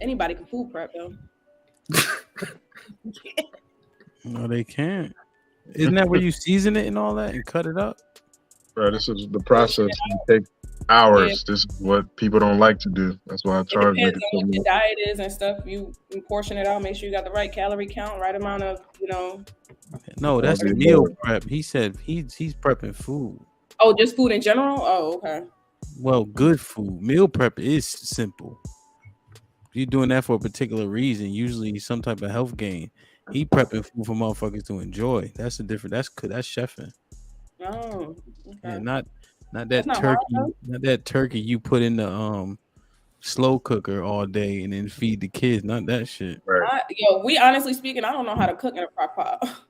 Anybody can food prep though. No, they can't. Isn't that where you season it and all that and cut it up? Bro, this is the process. Portion it It out. takes Yeah, hours. This is what people don't like to do. That's why I it charge depends niggas on so what your much. diet is and stuff. You portion it out. Make sure you got the right calorie count, right amount of No, All that's the everything. meal above. prep. He said he's prepping food. Oh, just food in general. Oh, okay. Well, good food. Meal prep is simple. If you're doing that for a particular reason, usually some type of health gain. He prepping food for motherfuckers to enjoy. That's a different. That's chefing. Oh, Yeah, okay. not That's that not hard turkey. though. Not that turkey you put in the slow cooker all day and then feed the kids. Not that shit. Right. We honestly speaking, I don't know how to cook in a crock pot.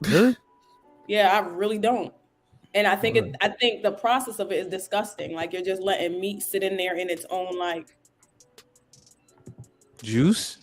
Really? Yeah, I really don't. And I think Right. I think the process of it is disgusting. Like you're just letting meat sit in there in its own like, Juice?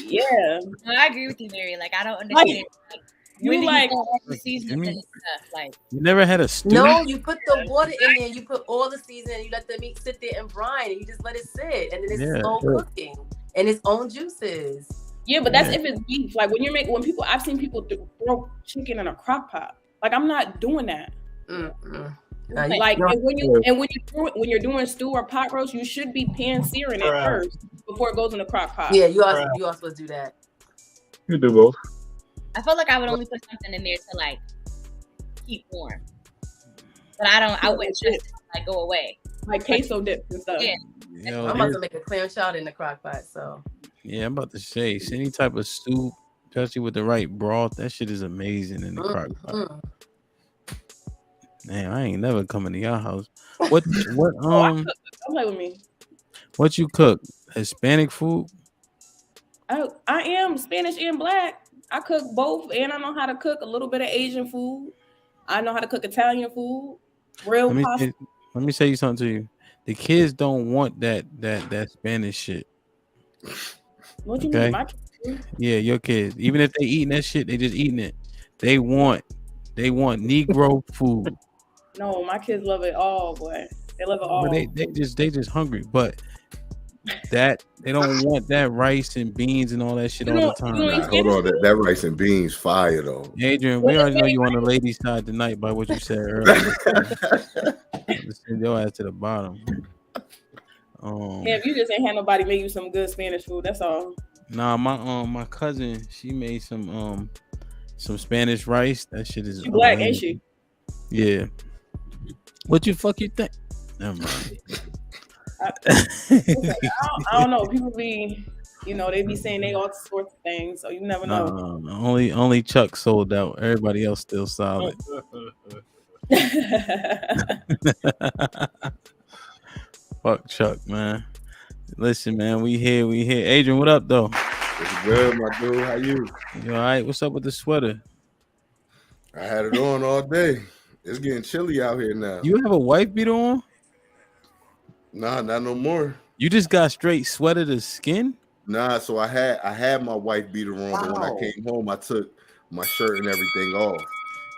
yeah. No, I agree with you, Mary. Like, I don't Like understand. Like, when you do you like go all the Like, seasonings and stuff? Like, you never had a stew? No, you put the water in there, you put all the seasoning, you let the meat sit there and brine, and you just let it sit, and then it's Yeah. slow cooking and its own juices. yeah, but that's Yeah. if it's beef. Like when people I've seen people throw chicken in a crock pot. Like I'm not doing that. Mm-mm. Like No, and when you're doing stew or pot roast, you should be pan searing it first before it goes in the crock pot. yeah, you also do that. You do both. I feel like I would only put something in there to like keep warm, but I wouldn't just like go away. Like queso dips and stuff. Yeah. Yo, I'm about to make a clam chowder in the crock pot, so yeah, I'm about to say, any type of soup, especially with the right broth, that shit is amazing in the crock pot. mm. Man, I ain't never coming to your house. What Oh, I cook. Don't play with me. what you cook? Hispanic food? I am Spanish and black. I cook both, and I know how to cook a little bit of Asian food. I know how to cook Italian food, real Let me pasta. let me say something to you. The kids don't want that Spanish shit. What you Okay? mean, my kids? Yeah, your kids. Even if they eating that shit, they just eating it. They want Negro food. No, my kids love it all, boy. They love it all. But they just hungry. But that they don't want that rice and beans and all that shit You all the don't- you don't time. eat Hold on, that rice and beans fire though. Adrian, we already know you on the ladies' side tonight by what you said earlier. Let's send your ass to the bottom. Damn, you just ain't had nobody make you some good Spanish food. That's all. Nah, my cousin, she made some Spanish rice. That shit is She black, ain't amazing. she? Yeah. What you think? Never mind. I don't know. People be, they be saying they all sorts of things, so you never know. No. Only Chuck sold out. Everybody else still solid. Fuck Chuck, man. Listen, man, we here. Adrian, what up, though? It's good, my dude. How you? You all right? What's up with the sweater? I had it on all day. It's getting chilly out here now. You have a wife beater on? Nah, not no more. You just got straight sweater to skin? Nah, so I had my wife beater on, but when I came home, I took my shirt and everything off.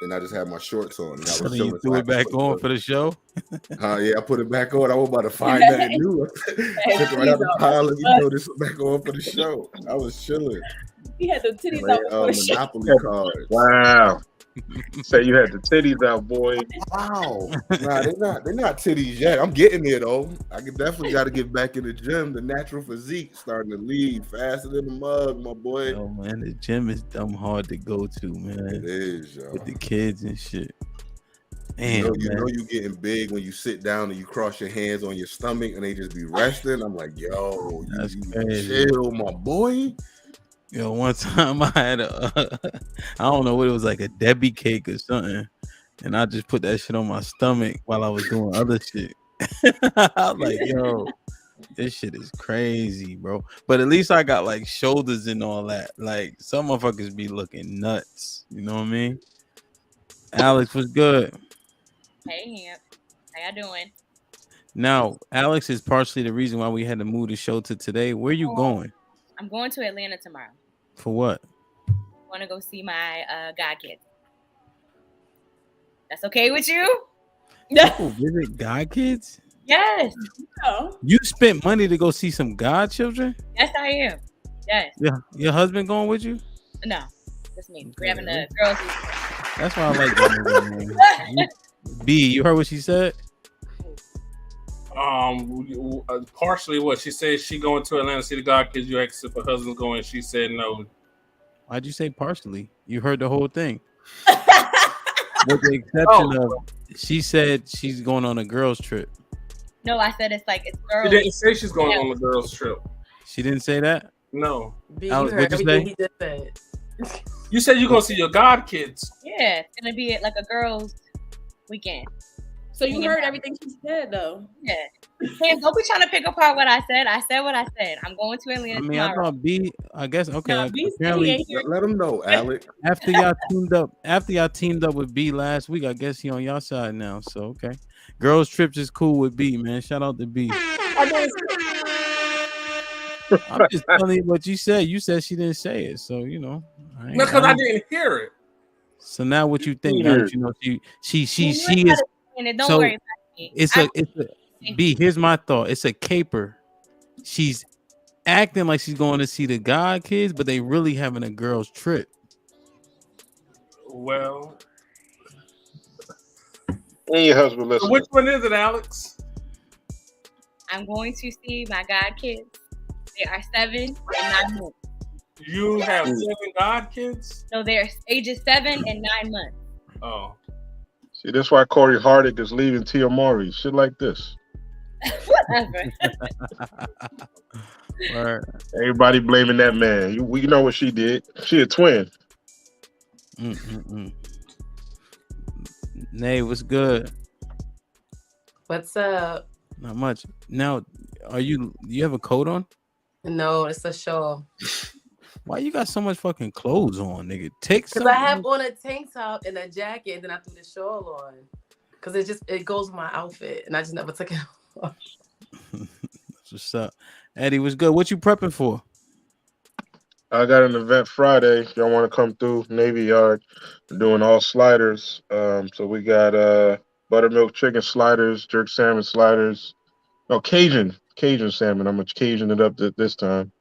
And I just had my shorts on. And I So was then you chilling, threw I it back on for the show? Yeah, I put it back on. I was about to find nothing new. Took it right out the pile and throw this back on for the show. I was chilling. He had the titties Like, out before the show. Monopoly cards. Wow. Say you had the titties out, boy. Wow. Nah, they're not titties yet. I'm getting there though. I can definitely got to get back in the gym. The natural physique starting to leave faster than the mug, my boy. Oh man, the gym is dumb hard to go to, man. It is, yo. With the kids and shit. Damn, You man. know you getting big when you sit down and you cross your hands on your stomach and they just be resting. I'm like, yo, That's you crazy. chill, my boy. Yo, one time I had I don't know what it was, like a Debbie cake or something, and I just put that shit on my stomach while I was doing other shit. I was like, yo, this shit is crazy, bro. But at least I got like shoulders and all that. Like some motherfuckers be looking nuts. You know what I mean? Alex was good. hey, Hamp, how y'all doing? Now, Alex is partially the reason why we had to move the show to today. Where you going? I'm going to Atlanta tomorrow. For what? I want to go see my god kids. That's okay with you? People visit God kids? Yes. Oh. You spent money to go see some godchildren? Yes, I am. Yes. Yeah, your husband going with you? No. That's me. We're having a girls' weekend. That's why I like that movie, man. B, you heard what she said? Partially what she said. She going to Atlanta to see the God Kids. You asked if her husband's going. She said no. Why'd you say partially? You heard the whole thing. With the exception of, she said she's going on a girls' trip. No, I said it's like it's girls. She didn't say she's going on a girls' trip. She didn't say that? No. B, you Alex, heard what'd you everything say? he just said. You said you're gonna see your God Kids. Yeah, it's gonna be like a girls' weekend. So you heard everything she said, though. Yeah. Hey, don't be trying to pick apart what I said. I said what I said. I'm going to Atlanta I mean, tomorrow. I thought B, I guess, okay. Nah, B said he apparently, ain't here. Let him know, Alec. after y'all teamed up with B last week, I guess he on y'all side now. So, okay. Girls' trips is cool with B, man. Shout out to B. I'm just telling you what you said. You said she didn't say it. So, you know. No, because I didn't hear it. So now what you think? Now that you know she is. Don't So worry about me. it's a B. Here's my thought. It's a caper. She's acting like she's going to see the God Kids, but they really having a girls' trip. Well, And your husband listen. which one is it, Alex? I'm going to see my God Kids. They are 7 and 9 months. You have 7 God Kids? So they're ages 7 and 9 months. Oh. See, that's why Corey Hardick is leaving Tia Mowry. Shit like this. Whatever. Right. Everybody blaming that man. We know what she did. She a twin. Nay, what's good? What's up? Not much. Now, you have a coat on? No, it's a show. Why you got so much fucking clothes on, nigga? Take some. Because I have on a tank top and a jacket, and then I threw the shawl on. Because it goes with my outfit, and I just never took it off. That's what's up. Eddie, what's good? What you prepping for? I got an event Friday. Y'all want to come through Navy Yard? We're doing all sliders. So we got buttermilk chicken sliders, jerk salmon sliders. No, Cajun salmon. I'm gonna Cajun it up this time.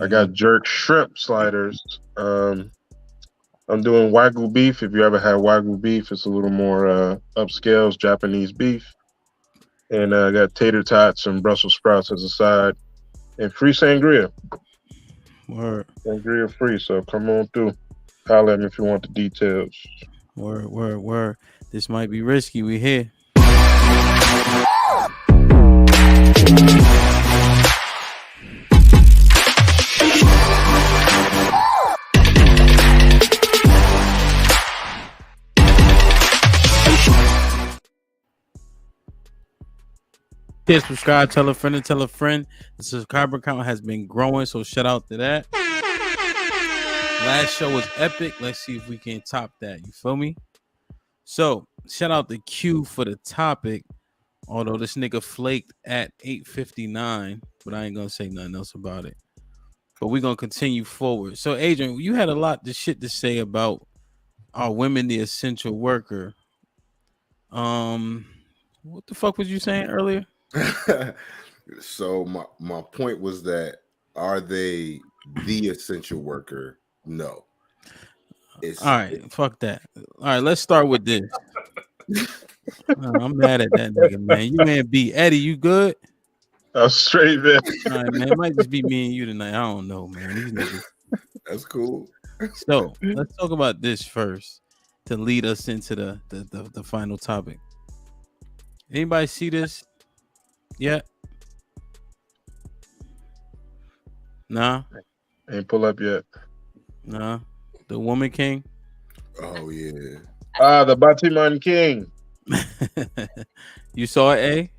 I got jerk shrimp sliders. I'm doing Wagyu beef. If you ever had Wagyu beef, it's a little more upscale Japanese beef. And I got tater tots and Brussels sprouts as a side. And free sangria. Word. Sangria free, so come on through. Holler at me if you want the details. Word. This might be risky. We here. Hit subscribe, tell a friend and tell a friend. The subscriber count has been growing, so shout out to that. Last show was epic. Let's see if we can top that. You feel me? So shout out to Q for the topic. Although this nigga flaked at 8:59, but I ain't gonna say nothing else about it. But we're gonna continue forward. So Adrian, you had a lot of shit to say about are women the essential worker? What the fuck was you saying earlier? So my point was that are they the essential worker? No. All right, fuck that. All right, let's start with this. I'm mad at that nigga, man. You ain't beat Eddie. You good? I'm straight, man. All right, man. It might just be me and you tonight. I don't know, man. These niggas. That's cool. So let's talk about this first to lead us into the final topic. Anybody see this? Yeah. Nah. Ain't pull up yet. Nah. The Woman King. Oh yeah. The Batiman King. You saw it, A?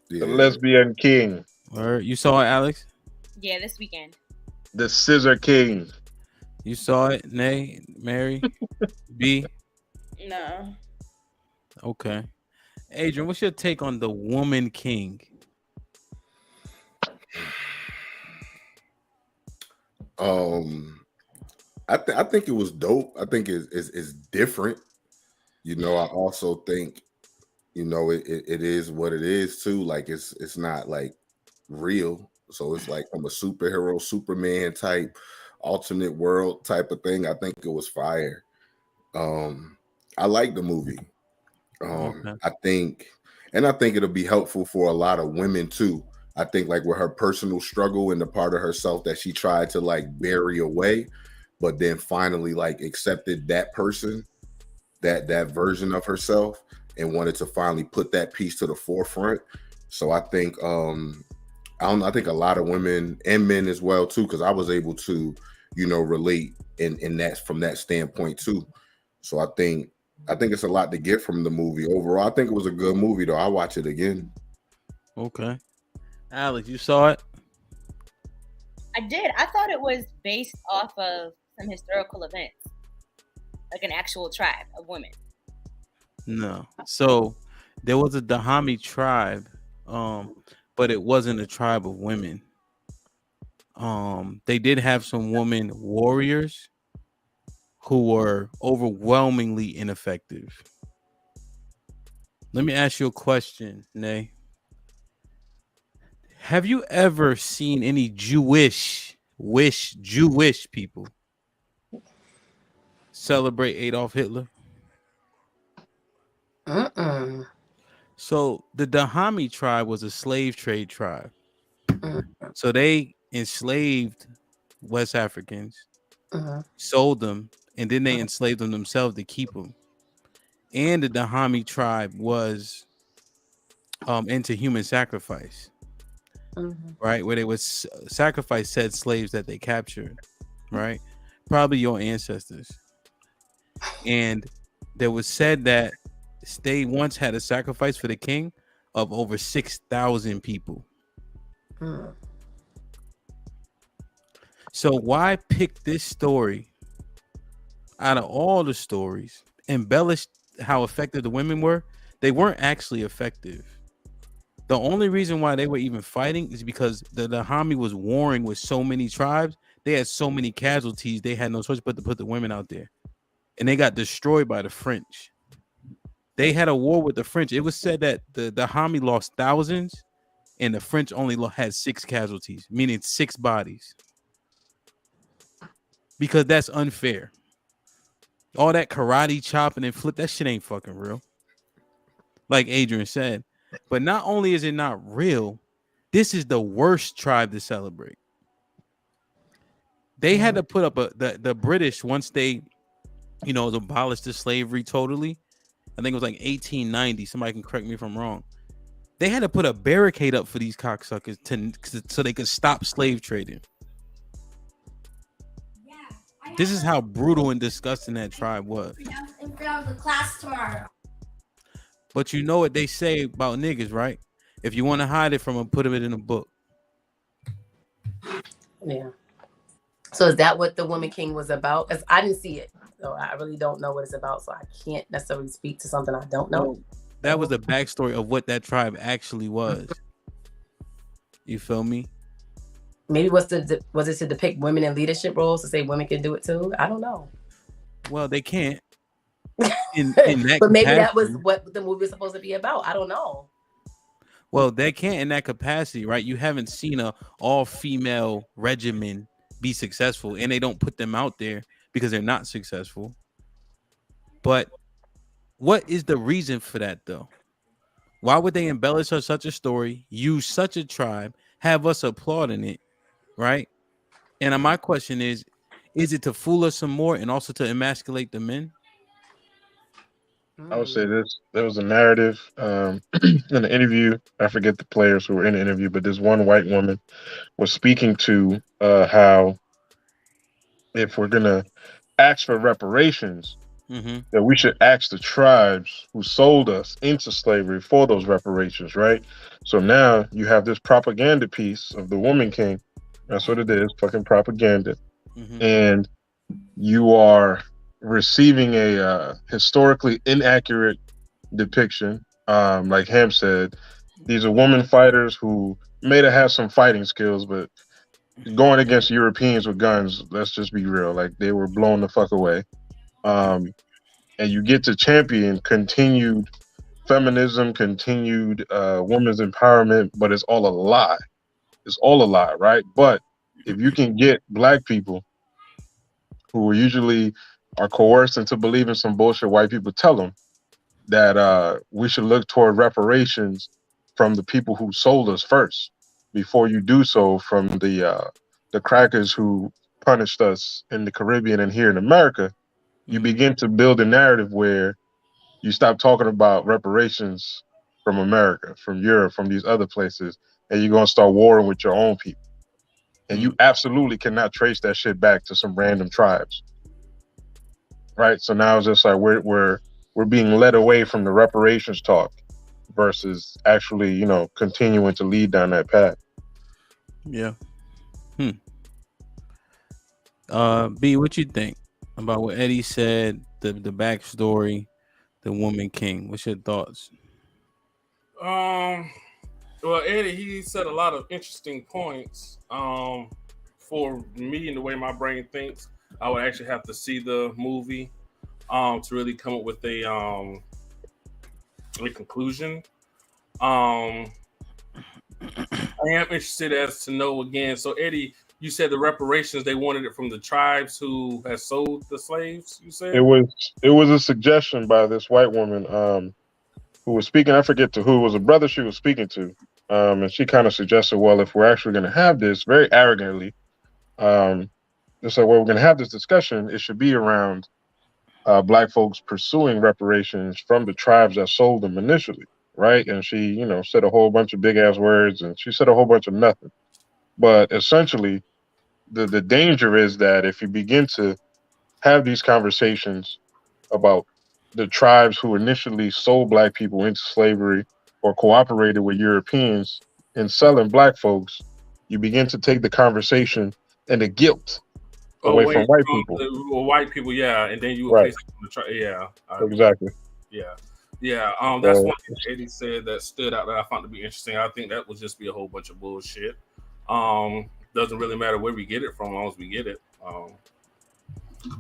Yeah. The lesbian king. Or you saw it, Alex? Yeah, this weekend. The scissor king. You saw it, Nay, Mary, B? No. Okay. Adrian, what's your take on the Woman King? I think it was dope. I think it's different. You know, I also think, you know, it is what it is too. Like it's not like real. So it's like from a superhero, Superman type, alternate world type of thing. I think it was fire. I like the movie. Okay. I think it'll be helpful for a lot of women too. I think like with her personal struggle and the part of herself that she tried to like bury away, but then finally like accepted that person, that version of herself, and wanted to finally put that piece to the forefront. So I think I think a lot of women and men as well too, because I was able to, you know, relate in that from that standpoint too. So I think it's a lot to get from the movie. Overall, I think it was a good movie though. I'll watch it again. Okay. Alex, you saw it? I did. I thought it was based off of some historical events, like an actual tribe of women. No. So there was a Dahomey tribe, but it wasn't a tribe of women. They did have some women warriors who were overwhelmingly ineffective. Let me ask you a question, Nay. Have you ever seen any Jewish people celebrate Adolf Hitler? So the Dahomey tribe was a slave trade tribe. So they enslaved West Africans, sold them, and then they enslaved them themselves to keep them. And the Dahomey tribe was into human sacrifice, right? Where they would sacrifice said slaves that they captured, right? Probably your ancestors. And there was said that they once had a sacrifice for the king of over 6,000 people. So why pick this story out of all the stories, embellish how effective the women were? They weren't actually effective. The only reason why they were even fighting is because the Dahomey was warring with so many tribes. They had so many casualties. They had no choice but to put the women out there. And they got destroyed by the French. They had a war with the French. It was said that the Dahomey lost thousands and the French only had 6 casualties, meaning 6 bodies. Because that's unfair. All that karate chopping and flip, that shit ain't fucking real. Like Adrian said. But not only is it not real, this is the worst tribe to celebrate. They had to put up the British, once they, you know, abolished the slavery totally. I think it was like 1890. Somebody can correct me if I'm wrong. They had to put a barricade up for these cocksuckers so they could stop slave trading. This is how brutal and disgusting that tribe was. In front of the class tomorrow. But you know what they say about niggas, right? If you want to hide it from them, put it in a book. Yeah. So is that what the Woman King was about? Because I didn't see it, so I really don't know what it's about. So I can't necessarily speak to something I don't know. Well, that was the backstory of what that tribe actually was. You feel me? Maybe was it to depict women in leadership roles, to say women can do it too? I don't know. Well, they can't. In that but maybe capacity. that was what the movie was supposed to be about. I don't know. Well, they can't in that capacity, right? You haven't seen a all-female regimen be successful, and they don't put them out there because they're not successful. But what is the reason for that, though? Why would they embellish such a story, use such a tribe, have us applauding it, right? And my question is it to fool us some more and also to emasculate the men? I would say this. There was a narrative in an interview. I forget the players who were in the interview, but this one white woman was speaking to how if we're gonna ask for reparations, that we should ask the tribes who sold us into slavery for those reparations, right? So now you have this propaganda piece of the Woman King. That's what it is, fucking propaganda. And you are receiving a historically inaccurate depiction. Like Ham said, these are women fighters who may have some fighting skills, but going against Europeans with guns, let's just be real, like they were blown the fuck away. And you get to champion continued feminism, continued women's empowerment, but it's all a lie. It's all a lie, right? But if you can get black people who usually are coerced into believing some bullshit white people tell them that we should look toward reparations from the people who sold us first before you do so from the crackers who punished us in the Caribbean and here in America, you begin to build a narrative where you stop talking about reparations from America, from Europe, from these other places, and you're gonna start warring with your own people. And you absolutely cannot trace that shit back to some random tribes, right? So now it's just like we're being led away from the reparations talk versus actually, continuing to lead down that path. Yeah. B, what you think about what Eddie said, the backstory, the woman king? What's your thoughts? Well, Eddie, he said a lot of interesting points. For me and the way my brain thinks, I would actually have to see the movie to really come up with a conclusion. I am interested as to know again. So, Eddie, you said the reparations, they wanted it from the tribes who had sold the slaves. You said It was a suggestion by this white woman who was speaking. I forget to who. It was a brother she was speaking to, and she kind of suggested, well, if we're actually going to have this, very arrogantly, they said, well, we're going to have this discussion. It should be around black folks pursuing reparations from the tribes that sold them initially, right? And she, said a whole bunch of big ass words, and she said a whole bunch of nothing. But essentially, the danger is that if you begin to have these conversations about the tribes who initially sold black people into slavery or cooperated with Europeans in selling black folks, you begin to take the conversation and the guilt away from white people. White people, yeah, and then you would Right. place it on the tribe. Yeah, Exactly. yeah. That's one thing Eddie said that stood out that I found to be interesting. I think that would just be a whole bunch of bullshit. Doesn't really matter where we get it from, as long as we get it.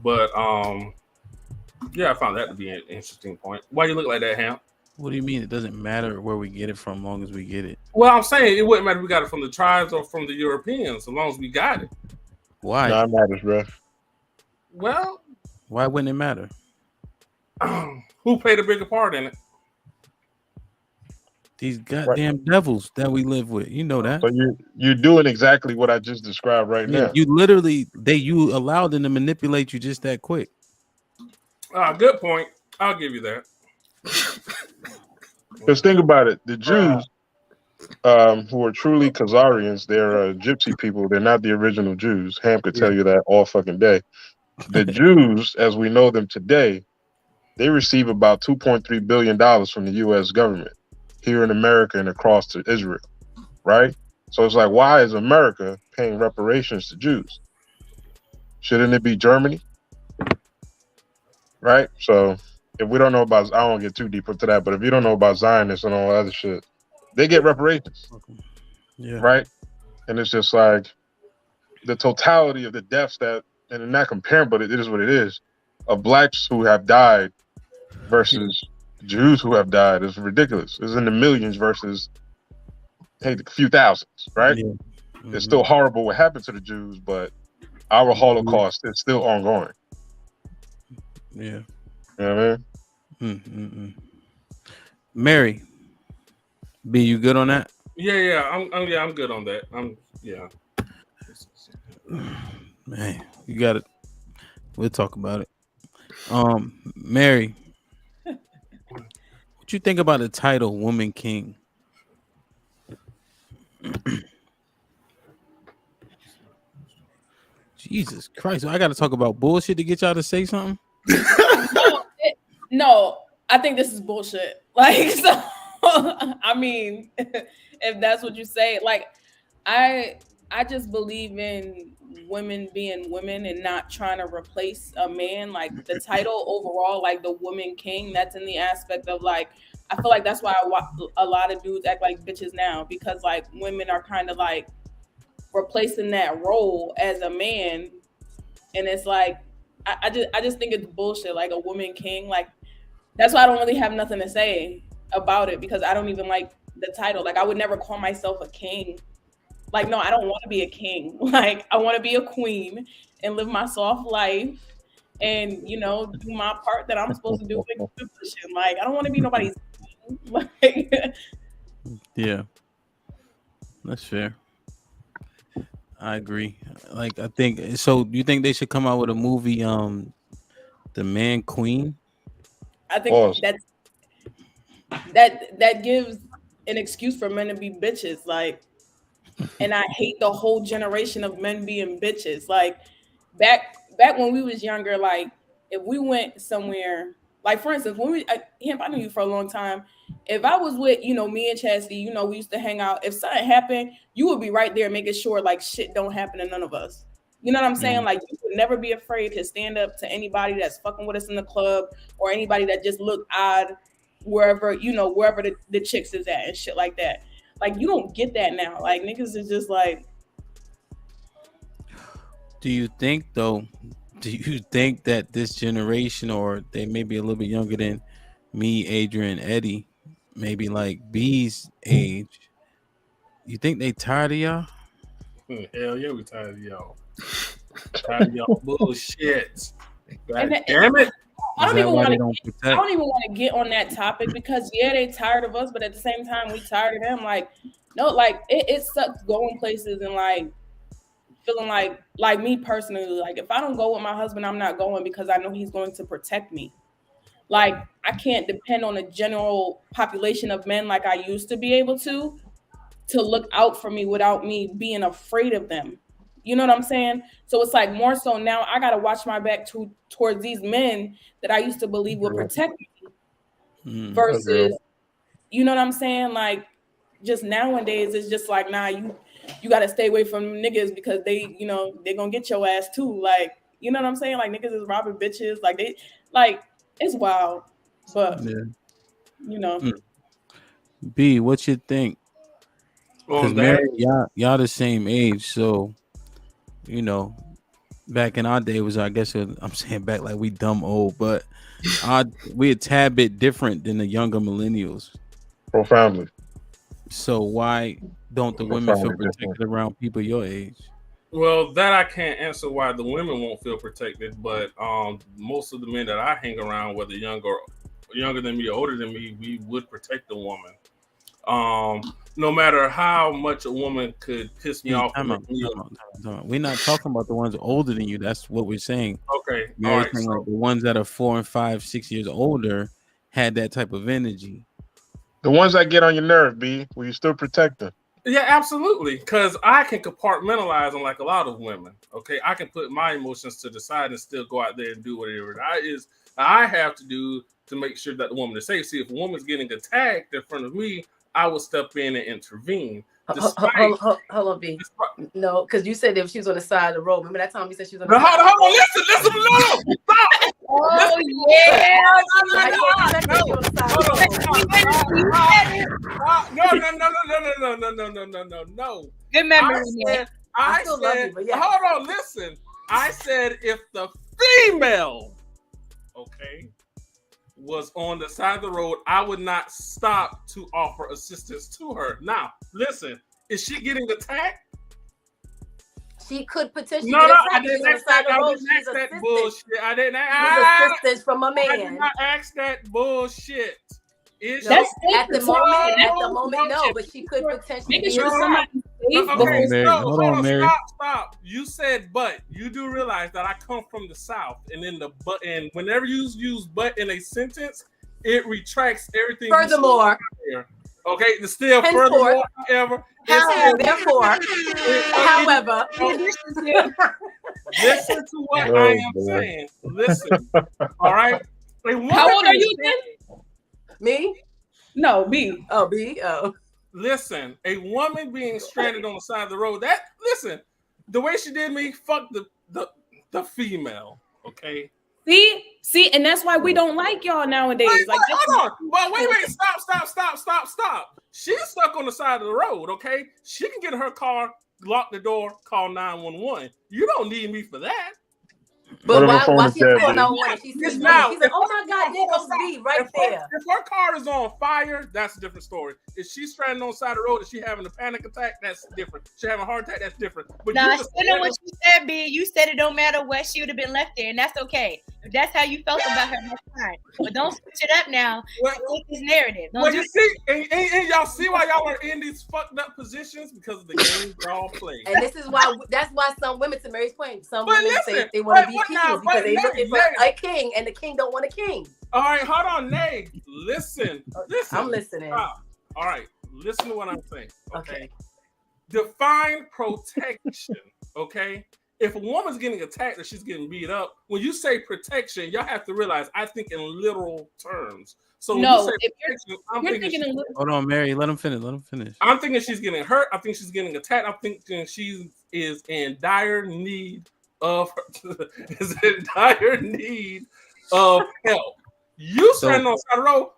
But yeah, I found that to be an interesting point. Why you look like that, Ham? What do you mean? It doesn't matter where we get it from, as long as we get it. Well, I'm saying it wouldn't matter if we got it from the tribes or from the Europeans, as long as we got it. Why? Nah, it matters, bro. Well, why wouldn't it matter? Who played a bigger part in it? These goddamn devils that we live with. You know that. So you're doing exactly what I just described right now. You literally you allowed them to manipulate you just that quick. Good point. I'll give you that. Because think about it, the Jews, who are truly Khazarians, they're gypsy people. They're not the original Jews. Ham could tell you that all fucking day. The Jews, as we know them today, they receive about $2.3 billion from the U.S. government here in America and across to Israel, right? So it's like, why is America paying reparations to Jews? Shouldn't it be Germany? Right? So if we don't know about, I won't get too deep into that, but if you don't know about Zionists and all that other shit, they get reparations. Yeah. Right? And it's just like the totality of the deaths that, and not comparing, but it is what it is, of blacks who have died versus Jews who have died is ridiculous. It's in the millions versus, a few thousands, right? Yeah. Mm-hmm. It's still horrible what happened to the Jews, but our Holocaust is still ongoing. Yeah. You know what I mean? Mm-mm-mm. Mary, B, you good on that? Yeah. I'm good on that. Man, you got it. We'll talk about it. Mary, what you think about the title "Woman King"? Jesus Christ! I got to talk about bullshit to get y'all to say something. No, I think this is bullshit. Like, so, I mean, if that's what you say, like, I just believe in women being women and not trying to replace a man. Like, the title overall, like the woman king, that's in the aspect of, like, I feel like that's why a lot of dudes act like bitches now, because like women are kind of like replacing that role as a man, and it's like I just think it's bullshit. Like, a woman king, like, that's why I don't really have nothing to say. about it because I don't even like the title. Like I would never call myself a king. Like no, I don't want to be a king. Like I want to be a queen and live my soft life and do my part that I'm supposed to do in the position. Like I don't want to be nobody's king. Like Yeah, that's fair. I agree. Like I think so. Do you think they should come out with a movie? The Man Queen. I think Pause. that gives an excuse for men to be bitches. Like, and I hate the whole generation of men being bitches. Like, back when we was younger, like if we went somewhere, like for instance, when Hemp, I knew you for a long time. If I was with me and Chastity, we used to hang out. If something happened, you would be right there making sure like shit don't happen to none of us. You know what I'm saying? Like you would never be afraid to stand up to anybody that's fucking with us in the club or anybody that just look odd wherever the chicks is at and shit like that. Like you don't get that now. Like niggas is just like. Do you think though? Do you think that this generation, or they may be a little bit younger than me, Adrian, Eddie, maybe like B's age? You think they tired of y'all? Hell yeah, we tired of y'all. Tired of y'all bullshit. God And damn it. I don't even want to to get on that topic because they tired of us, but at the same time we tired of them. Like no, like it sucks going places and like feeling like me personally, like if I don't go with my husband, I'm not going because I know he's going to protect me. Like I can't depend on the general population of men like I used to be able to look out for me without me being afraid of them. You know what I'm saying? So it's like more so now I got to watch my back towards these men that I used to believe would protect me versus, you know what I'm saying? Like just nowadays, it's just like, nah, you got to stay away from niggas because they're going to get your ass too. Like, you know what I'm saying? Like niggas is robbing bitches. Like it's wild, but B, what you think? Because On Mary, that, y'all the same age, so back in our day I'm saying back like we dumb old, but we a tad bit different than the younger millennials. Profoundly. So why don't the women feel protected around people your age? well, that I can't answer why the women won't feel protected, but most of the men that I hang around, whether younger than me or older than me, we would protect the woman. No matter how much a woman could piss me off. We're not talking about the ones older than you. That's what we're saying. Okay. All right. So like the ones that are 4 and 5, 6 years older had that type of energy. The ones that get on your nerve, B, will you still protect them? Yeah, absolutely. Because I can compartmentalize unlike a lot of women. Okay, I can put my emotions to the side and still go out there and do whatever I have to do to make sure that the woman is safe. See, if a woman's getting attacked in front of me, I will step in and intervene. Hold on, B. No, because you said if she was on the side of the road. Remember that time you said she was on the side of the road? Hold on, listen, no, stop. Oh, yeah. No. Good memory. I said, hold on, listen. I said if the female, okay, was on the side of the road, I would not stop to offer assistance to her. Now, listen, is she getting attacked? She could potentially No, get attacked. I didn't ask that bullshit. I didn't ask assistance from a man. I did not ask that bullshit. At the moment, no, but she could potentially be attacked. Hold on, Mary. Stop. You said but. You do realize that I come from the South, and in the but, and whenever you use but in a sentence, it retracts everything. Furthermore, okay, it's still furthermore, however. Therefore, however, listen to what I am saying. Listen, all right. How old are you again? Me? No, B. Oh, B. Oh. Listen, a woman being stranded on the side of the road. Listen, the way she did me, fuck the female. Okay. See, and that's why we don't like y'all nowadays. Hold on. Well, wait. Stop. She's stuck on the side of the road. Okay, she can get in her car, lock the door, call 911. You don't need me for that. What But if her phone why is she dead, call B? 911 and she sees Just me? now, She's like, oh my God, there goes B right there. If her car is on fire, that's a different story. If she's stranded on the side of the road and she having a panic attack, that's different. She having a heart attack, that's different. But Nah, you I know what you said, B. You said it don't matter what, she would have been left there, and that's okay. If that's how you felt about her, that's fine. But don't switch it up now. Take this narrative. Don't well, do you see, and y'all see why y'all are in these fucked up positions because of the game y'all play. And this is why that's why some women, to Mary's point, some But women listen, say they want to but be what kings now? because But they looking for Nay. a king, and the king don't want a king. All right, hold on, Nay. Listen. I'm listening. Stop. All right, listen to what I'm saying. Okay. Define protection. Okay. If a woman's getting attacked or she's getting beat up, when you say protection, y'all have to realize I think in literal terms. So when No, you say if protection, I'm you're thinking thinking Hold on, Mary. Let him finish. Let him finish. I'm thinking she's getting hurt. I think she's getting attacked. I'm thinking she is in dire need of is in dire need of help. You standing on the side of the road,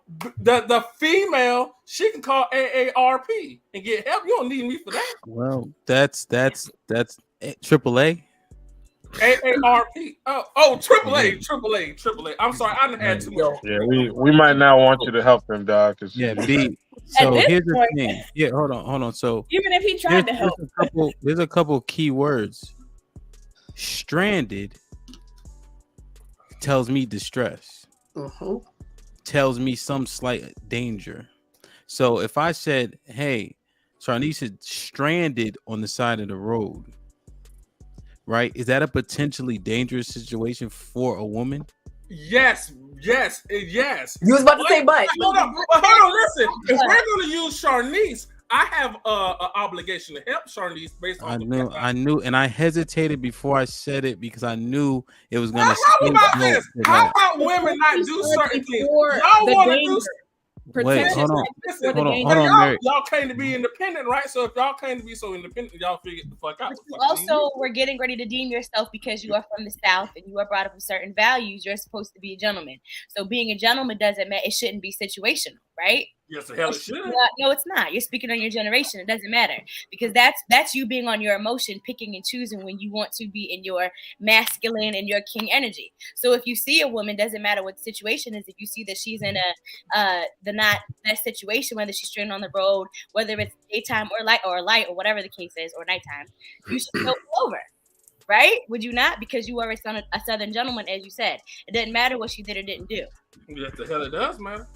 the female, she can call AARP and get help. You don't need me for that. Well, that's AAA. AARP. AAA. I'm sorry, I done had too much. Yeah, we might not want you to help him, dog. Yeah, B. So this here's the point- thing. Yeah, hold on. So even if he tried to help, there's a couple key words. Stranded tells me distress. Tells me some slight danger. So if I said, "Hey, Sharnisha stranded on the side of the road," right? Is that a potentially dangerous situation for a woman? Yes. You was about to say but. Hold on, listen. If we're going to use Sharnice, I have an obligation to help Sharnice based on I knew, and I hesitated before I said it because I knew it was going to. How about this? How about women not do certain things? Y'all want to do. Wait, hold on. Listen, Hold on, Mary. y'all came to be independent, right? So if y'all came to be so independent, y'all figured the fuck out. You also were getting ready to deem yourself because you are from the South and you are brought up with certain values. You're supposed to be a gentleman. So being a gentleman doesn't matter. It shouldn't be situational, right? Yes, the hell it should. No, it's not. You're speaking on your generation. It doesn't matter because that's you being on your emotion, picking and choosing when you want to be in your masculine and your king energy. So if you see a woman, doesn't matter what the situation is. If you see that she's in the not best situation, whether she's stranded on the road, whether it's daytime or light or whatever the case is, or nighttime, you should go over. Right? Would you not? Because you are a southern gentleman, as you said. It doesn't matter what she did or didn't do. Yes, the hell it does matter.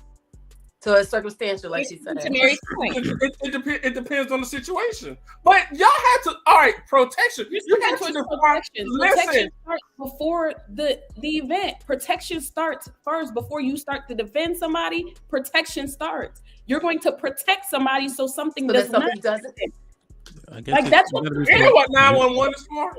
So it's circumstantial, like she said. To Mary's point. It depends on the situation. But y'all have to, all right, protection. You have to define. Protection starts before the event. Protection starts first before you start to defend somebody. Protection starts. You're going to protect somebody so something doesn't. Like that's what. You know what 911 is for?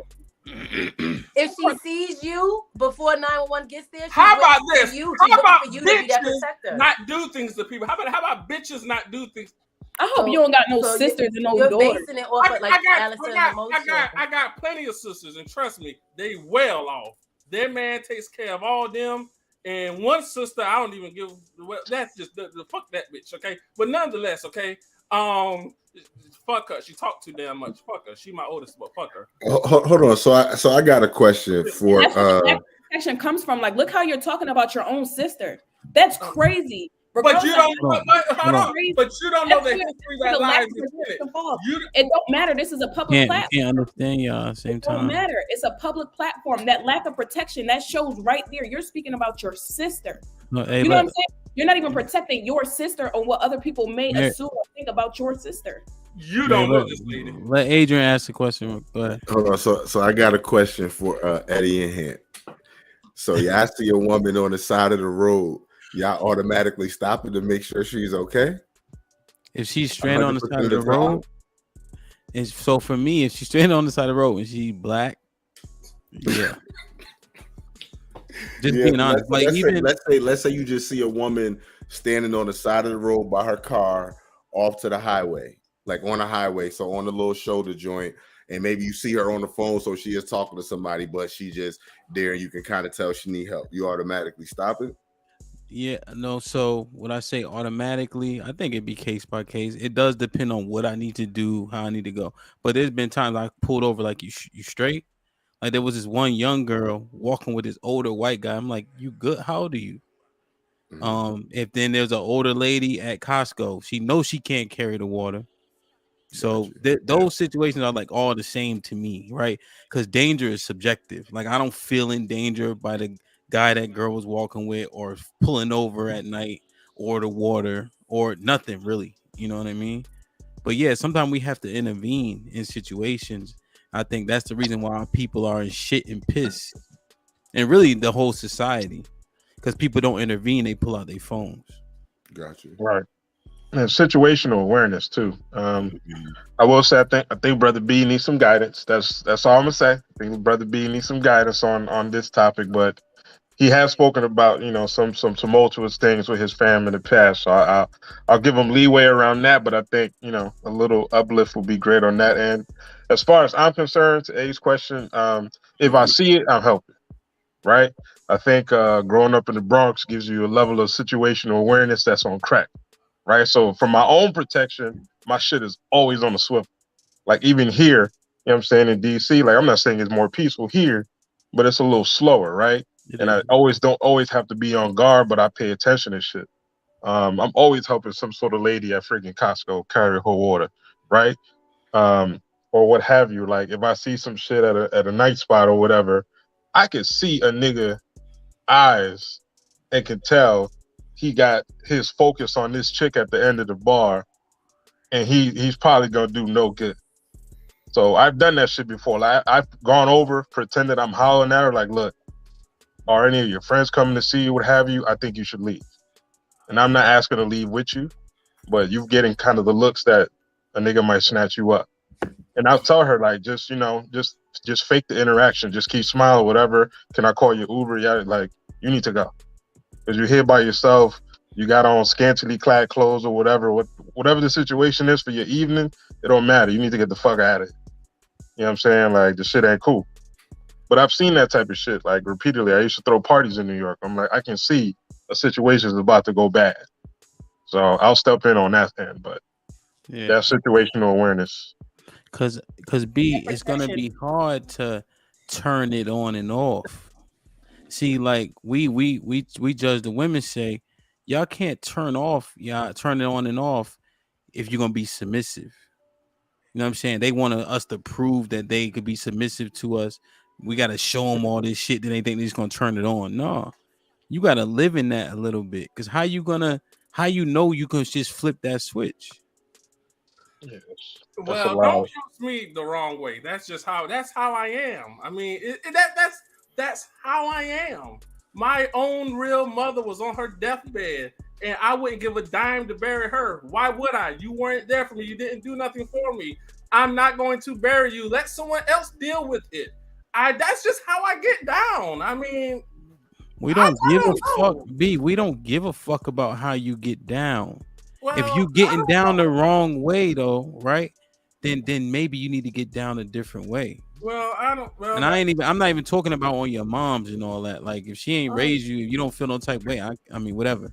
If she sees you before 911 gets there, how about this? How about bitches not do things to people? How about bitches not do things? I hope you don't got no sisters and no daughters. Basing it off of like I got plenty of sisters, and trust me, they well off. Their man takes care of all them. And one sister, I don't even give. Well, that's just the fuck that bitch, okay? But nonetheless, okay. Fuck her. She talked too damn much. Fuck her. She my oldest, but fuck her. Hold on. So I got a question for. That's where the protection comes from. Like, look how you're talking about your own sister. That's crazy. But you don't. But you don't know the history that lies in it. It don't matter. This is a public platform. You can't understand y'all at the same time. It don't matter. It's a public platform. That lack of protection that shows right there. You're speaking about your sister. No, hey, you know what I'm saying? You're not even protecting your sister on what other people may assume or think about your sister. You don't know this lady. Let Adrian ask the question. Go ahead. Hold on. So I got a question for Eddie and Hint. So y'all see a woman on the side of the road, y'all automatically stop it to make sure she's okay? If she's stranded on the side of the road, and so for me, if she's stranded on the side of the road and she's black, yeah. Just being honest. Let's say you just see a woman standing on the side of the road by her car off to the highway, like on a highway, so on the little shoulder joint, and maybe you see her on the phone, so she is talking to somebody, but she just there, and you can kind of tell she need help. You automatically stop it? Yeah, no. So when I say automatically, I think it'd be case by case. It does depend on what I need to do, how I need to go. But there's been times I pulled over like you straight. Like there was this one young girl walking with this older white guy. I'm like, you good? How old are you? If then there's an older lady at Costco, she knows she can't carry the water. So those situations are like all the same to me, right? Because danger is subjective. Like I don't feel in danger by the guy that girl was walking with, or pulling over at night, or the water, or nothing really. You know what I mean? But yeah, sometimes we have to intervene in situations. I think that's the reason why people are in shit and piss, and really the whole society, because people don't intervene. They pull out their phones. Got you. Right. And situational awareness too. I will say I think Brother B needs some guidance. That's all I'm gonna say. I think Brother B needs some guidance on this topic, but he has spoken about some tumultuous things with his fam in the past. So I'll give him leeway around that, but I think a little uplift will be great on that end. As far as I'm concerned, to A's question, if I see it, I'm helping. Right. I think growing up in the Bronx gives you a level of situational awareness that's on crack. Right. So for my own protection, my shit is always on the swivel. Like even here, what I'm saying, in DC, like I'm not saying it's more peaceful here, but it's a little slower, right? And I don't always have to be on guard, but I pay attention and shit. I'm always helping some sort of lady at freaking Costco carry her water, right? Or what have you. Like if I see some shit at a night spot or whatever, I could see a nigga eyes and can tell he got his focus on this chick at the end of the bar, and he's probably gonna do no good. So I've done that shit before. Like I've gone over, pretended I'm hollering at her, like, look, are any of your friends coming to see you, what have you? I think you should leave. And I'm not asking to leave with you, but you're getting kind of the looks that a nigga might snatch you up. And I'll tell her, like, just fake the interaction. Just keep smiling, whatever. Can I call you Uber? Yeah, like, you need to go. Because you're here by yourself. You got on scantily clad clothes or whatever. Whatever the situation is for your evening, it don't matter. You need to get the fuck out of it. You know what I'm saying? Like, the shit ain't cool. But I've seen that type of shit, like, repeatedly. I used to throw parties in New York. I'm like, I can see a situation is about to go bad. So I'll step in on that end. But that situational awareness. Cause B, it's gonna be hard to turn it on and off. See, like we judge the women, say y'all can't turn it on and off if you're gonna be submissive. You know what I'm saying? They want us to prove that they could be submissive to us. We gotta show them all this shit that they think they're just gonna turn it on. No, you gotta live in that a little bit. Cause how you can just flip that switch? Yes. Well, don't use me the wrong way. That's how I am. I mean, that's how I am. My own real mother was on her deathbed, and I wouldn't give a dime to bury her. Why would I? You weren't there for me. You didn't do nothing for me. I'm not going to bury you. Let someone else deal with it. That's just how I get down. I mean, we don't give a fuck, B. We don't give a fuck about how you get down. Well, if you getting down the wrong way, though, right? Then maybe you need to get down a different way. Well, I don't. Well, and I'm not even talking about on your moms and all that. Like if she ain't raised you, if you don't feel no type of way, I mean whatever.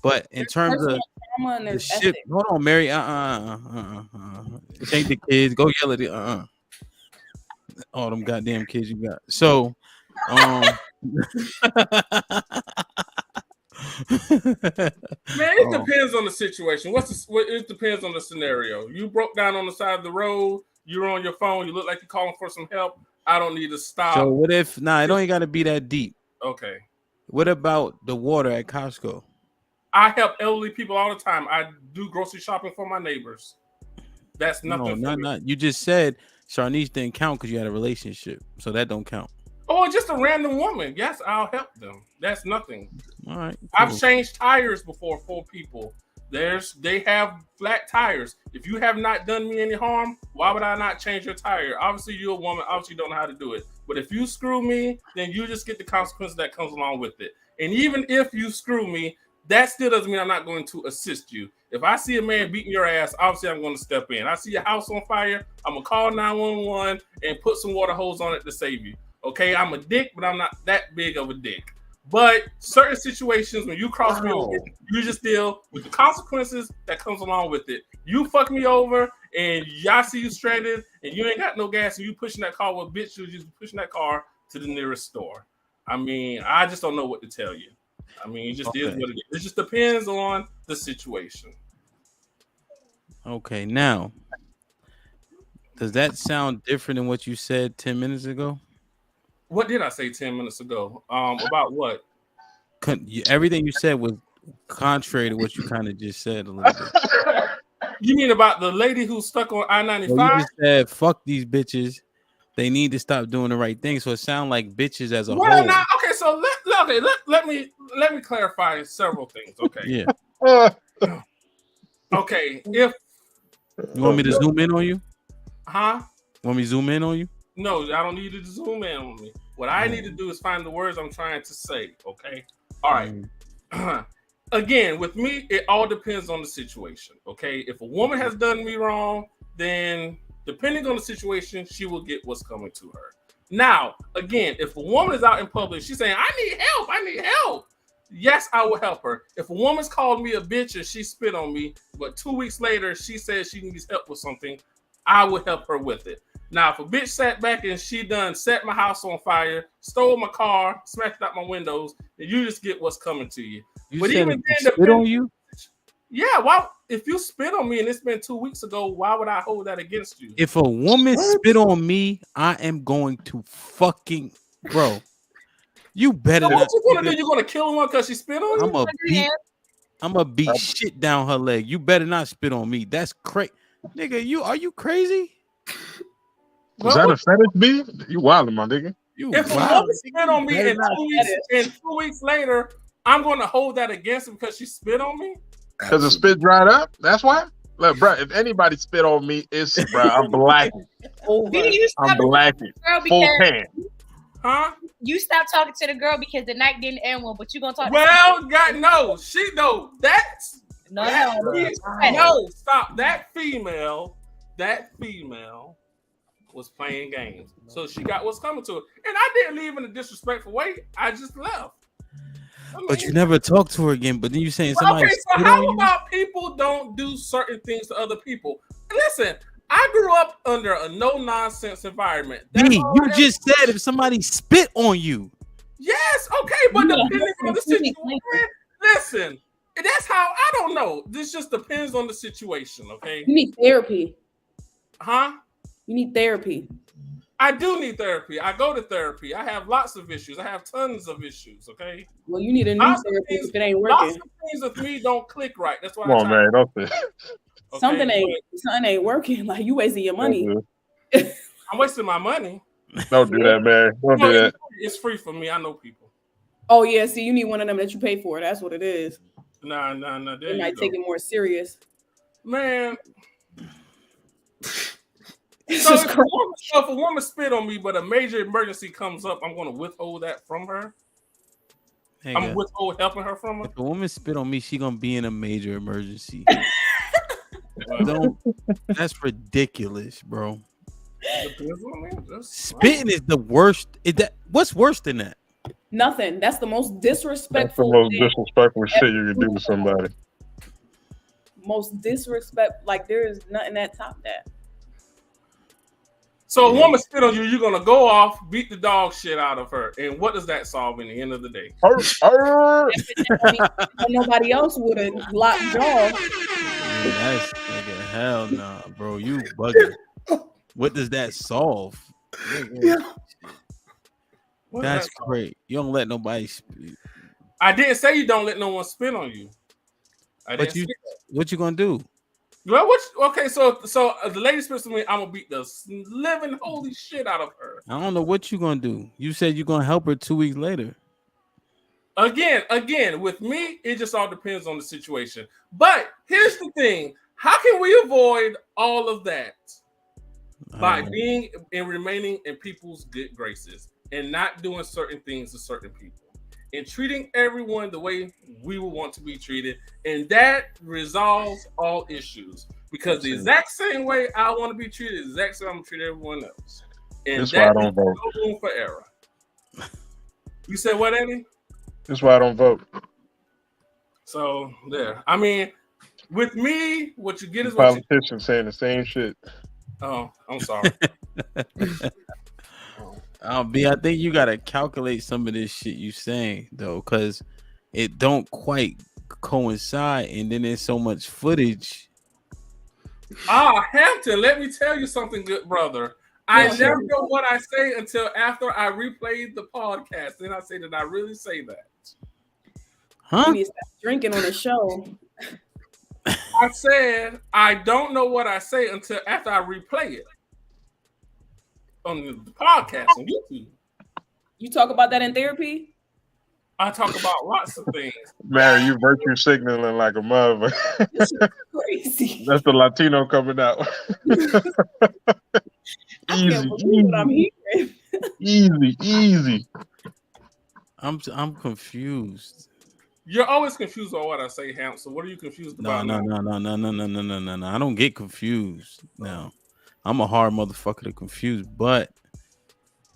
But in terms of the shit, hold on, Mary. Take the kids. Go yell at it. All them goddamn kids you got. So, man, it depends on the situation. It depends on the scenario. You broke down on the side of the road. You're on your phone. You look like you're calling for some help. I don't need to stop. So what if? It don't got to be that deep. Okay. What about the water at Costco? I help elderly people all the time. I do grocery shopping for my neighbors. That's nothing. No, not. You just said Sharnice didn't count because you had a relationship, so that don't count. Oh, just a random woman. Yes, I'll help them. That's nothing. All right. Cool. I've changed tires before for people. They have flat tires. If you have not done me any harm, why would I not change your tire? Obviously, you're a woman. Obviously, you don't know how to do it. But if you screw me, then you just get the consequence that comes along with it. And even if you screw me, that still doesn't mean I'm not going to assist you. If I see a man beating your ass, obviously I'm going to step in. I see your house on fire, I'm going to call 911 and put some water hose on it to save you. Okay, I'm a dick, but I'm not that big of a dick. But certain situations when you cross me over, you just deal with the consequences that comes along with it. You fuck me over and y'all see you stranded and you ain't got no gas and you pushing that car. Well, bitch, you just pushing that car to the nearest store. I mean, I just don't know what to tell you. I mean, it just is what it is. It just depends on the situation. Okay, now, does that sound different than what you said 10 minutes ago? What did I say 10 minutes ago? About what? Everything you said was contrary to what you kind of just said a little bit. You mean about the lady who's stuck on I-95? Well, you just said, fuck these bitches. They need to stop doing the right thing. So it sounds like bitches as a whole. Now, okay, so let me clarify several things. Okay. Yeah. Okay. If you want me to zoom in on you? Huh? Want me to zoom in on you? No, I don't need you to zoom in on me. What I need to do is find the words I'm trying to say. Okay. All right. Again, with me, it all depends on the situation. Okay. If a woman has done me wrong, then depending on the situation, she will get what's coming to her. Now, again, if a woman is out in public, she's saying, I need help. Yes, I will help her. If a woman's called me a bitch and she spit on me, but 2 weeks later, she says she needs help with something, I will help her with it. Now, if a bitch sat back and she done set my house on fire, stole my car, smashed out my windows, then you just get what's coming to you. But even then, spit on you? Yeah, why? If you spit on me and it's been 2 weeks ago, why would I hold that against you? If a woman spit on me, I am going to fucking You better so not. What you gonna do? You gonna kill her because she spit on you? I'm gonna beat shit down her leg. You better not spit on me. That's crazy, nigga. Are you crazy? Was that a fetish B? You wildin', my nigga. If a woman spit on me and 2 weeks later, I'm gonna hold that against her because she spit on me? Because the spit dried up? That's why? Look, bro, if anybody spit on me, it's, bro, I'm blacking. I'm blacking. Full pan. Huh? You stopped talking to the girl because the night didn't end well, but you gonna talk. God, no, she know that's no, stop. That female was playing games, so she got what's coming to her, and I didn't leave in a disrespectful way. I just left. But you never talked to her again. But then you saying somebody. Okay, so how about people don't do certain things to other people? Listen. I grew up under a no-nonsense environment. You just said if somebody spit on you. Yes, okay, but depending on the situation, listen, that's how, I don't know. This just depends on the situation, okay? You need therapy. Huh? You need therapy. I do need therapy. I go to therapy. I have lots of issues. I have tons of issues, okay? Well, you need a new therapy if it ain't working. Lots of things with me don't click right. That's why Come on, man, don't say. Okay, something ain't working. Like, you wasting your money. I'm wasting my money. Don't do that, man. Don't do that. It's free for me. I know people. Oh yeah, see, you need one of them that you pay for. That's what it is. Nah. They might take it more serious. Man. So if a woman spit on me, but a major emergency comes up, I'm going to withhold that from her. I'm withhold helping her from her. If a woman spit on me, she gonna be in a major emergency. That's ridiculous, bro. Spitting is the worst. What's worse than that? Nothing. That's the most disrespectful. That's the most disrespectful shit you can do to somebody. Most disrespect. Like, there is nothing that top that. So a woman spit on you, you're gonna go off, beat the dog shit out of her, and what does that solve in the end of the day? Nobody else would have locked jaw. That's nigga, hell nah, bro. You bugging. What does that solve? That's great. You don't let nobody spit. I didn't say you don't let no one spit on you. What you gonna do? Well, so the lady spits on me, I'm gonna beat the living holy shit out of her. I don't know what you gonna do. You said you're gonna help her 2 weeks later. Again, with me, it just all depends on the situation. But here's the thing: how can we avoid all of that? By being and remaining in people's good graces and not doing certain things to certain people and treating everyone the way we would want to be treated. And that resolves all issues, because the exact same way I want to be treated, the exact same I'm going to treat everyone else. And that's why I don't vote. No room for error. You said what, Eddie? That's why I don't vote. So there. I mean, with me, what you get is what you. Politicians saying the same shit. Oh, I'm sorry. B, I think you gotta calculate some of this shit you saying though, because it don't quite coincide, and then there's so much footage. Hampton, let me tell you something, good brother. I never know what I say until after I replay the podcast. Then I say, did I really say that? Huh? You need to stop drinking on the show. I said I don't know what I say until after I replay it on the podcast on YouTube. You talk about that in therapy? I talk about lots of things. Mary, you virtue signaling like a mother. This is crazy. That's the Latino coming out. I can't believe what I'm hearing. Easy. I'm confused. You're always confused on what I say, Hamp. So what are you confused about? No. I don't get confused. No, I'm a hard motherfucker to confuse, but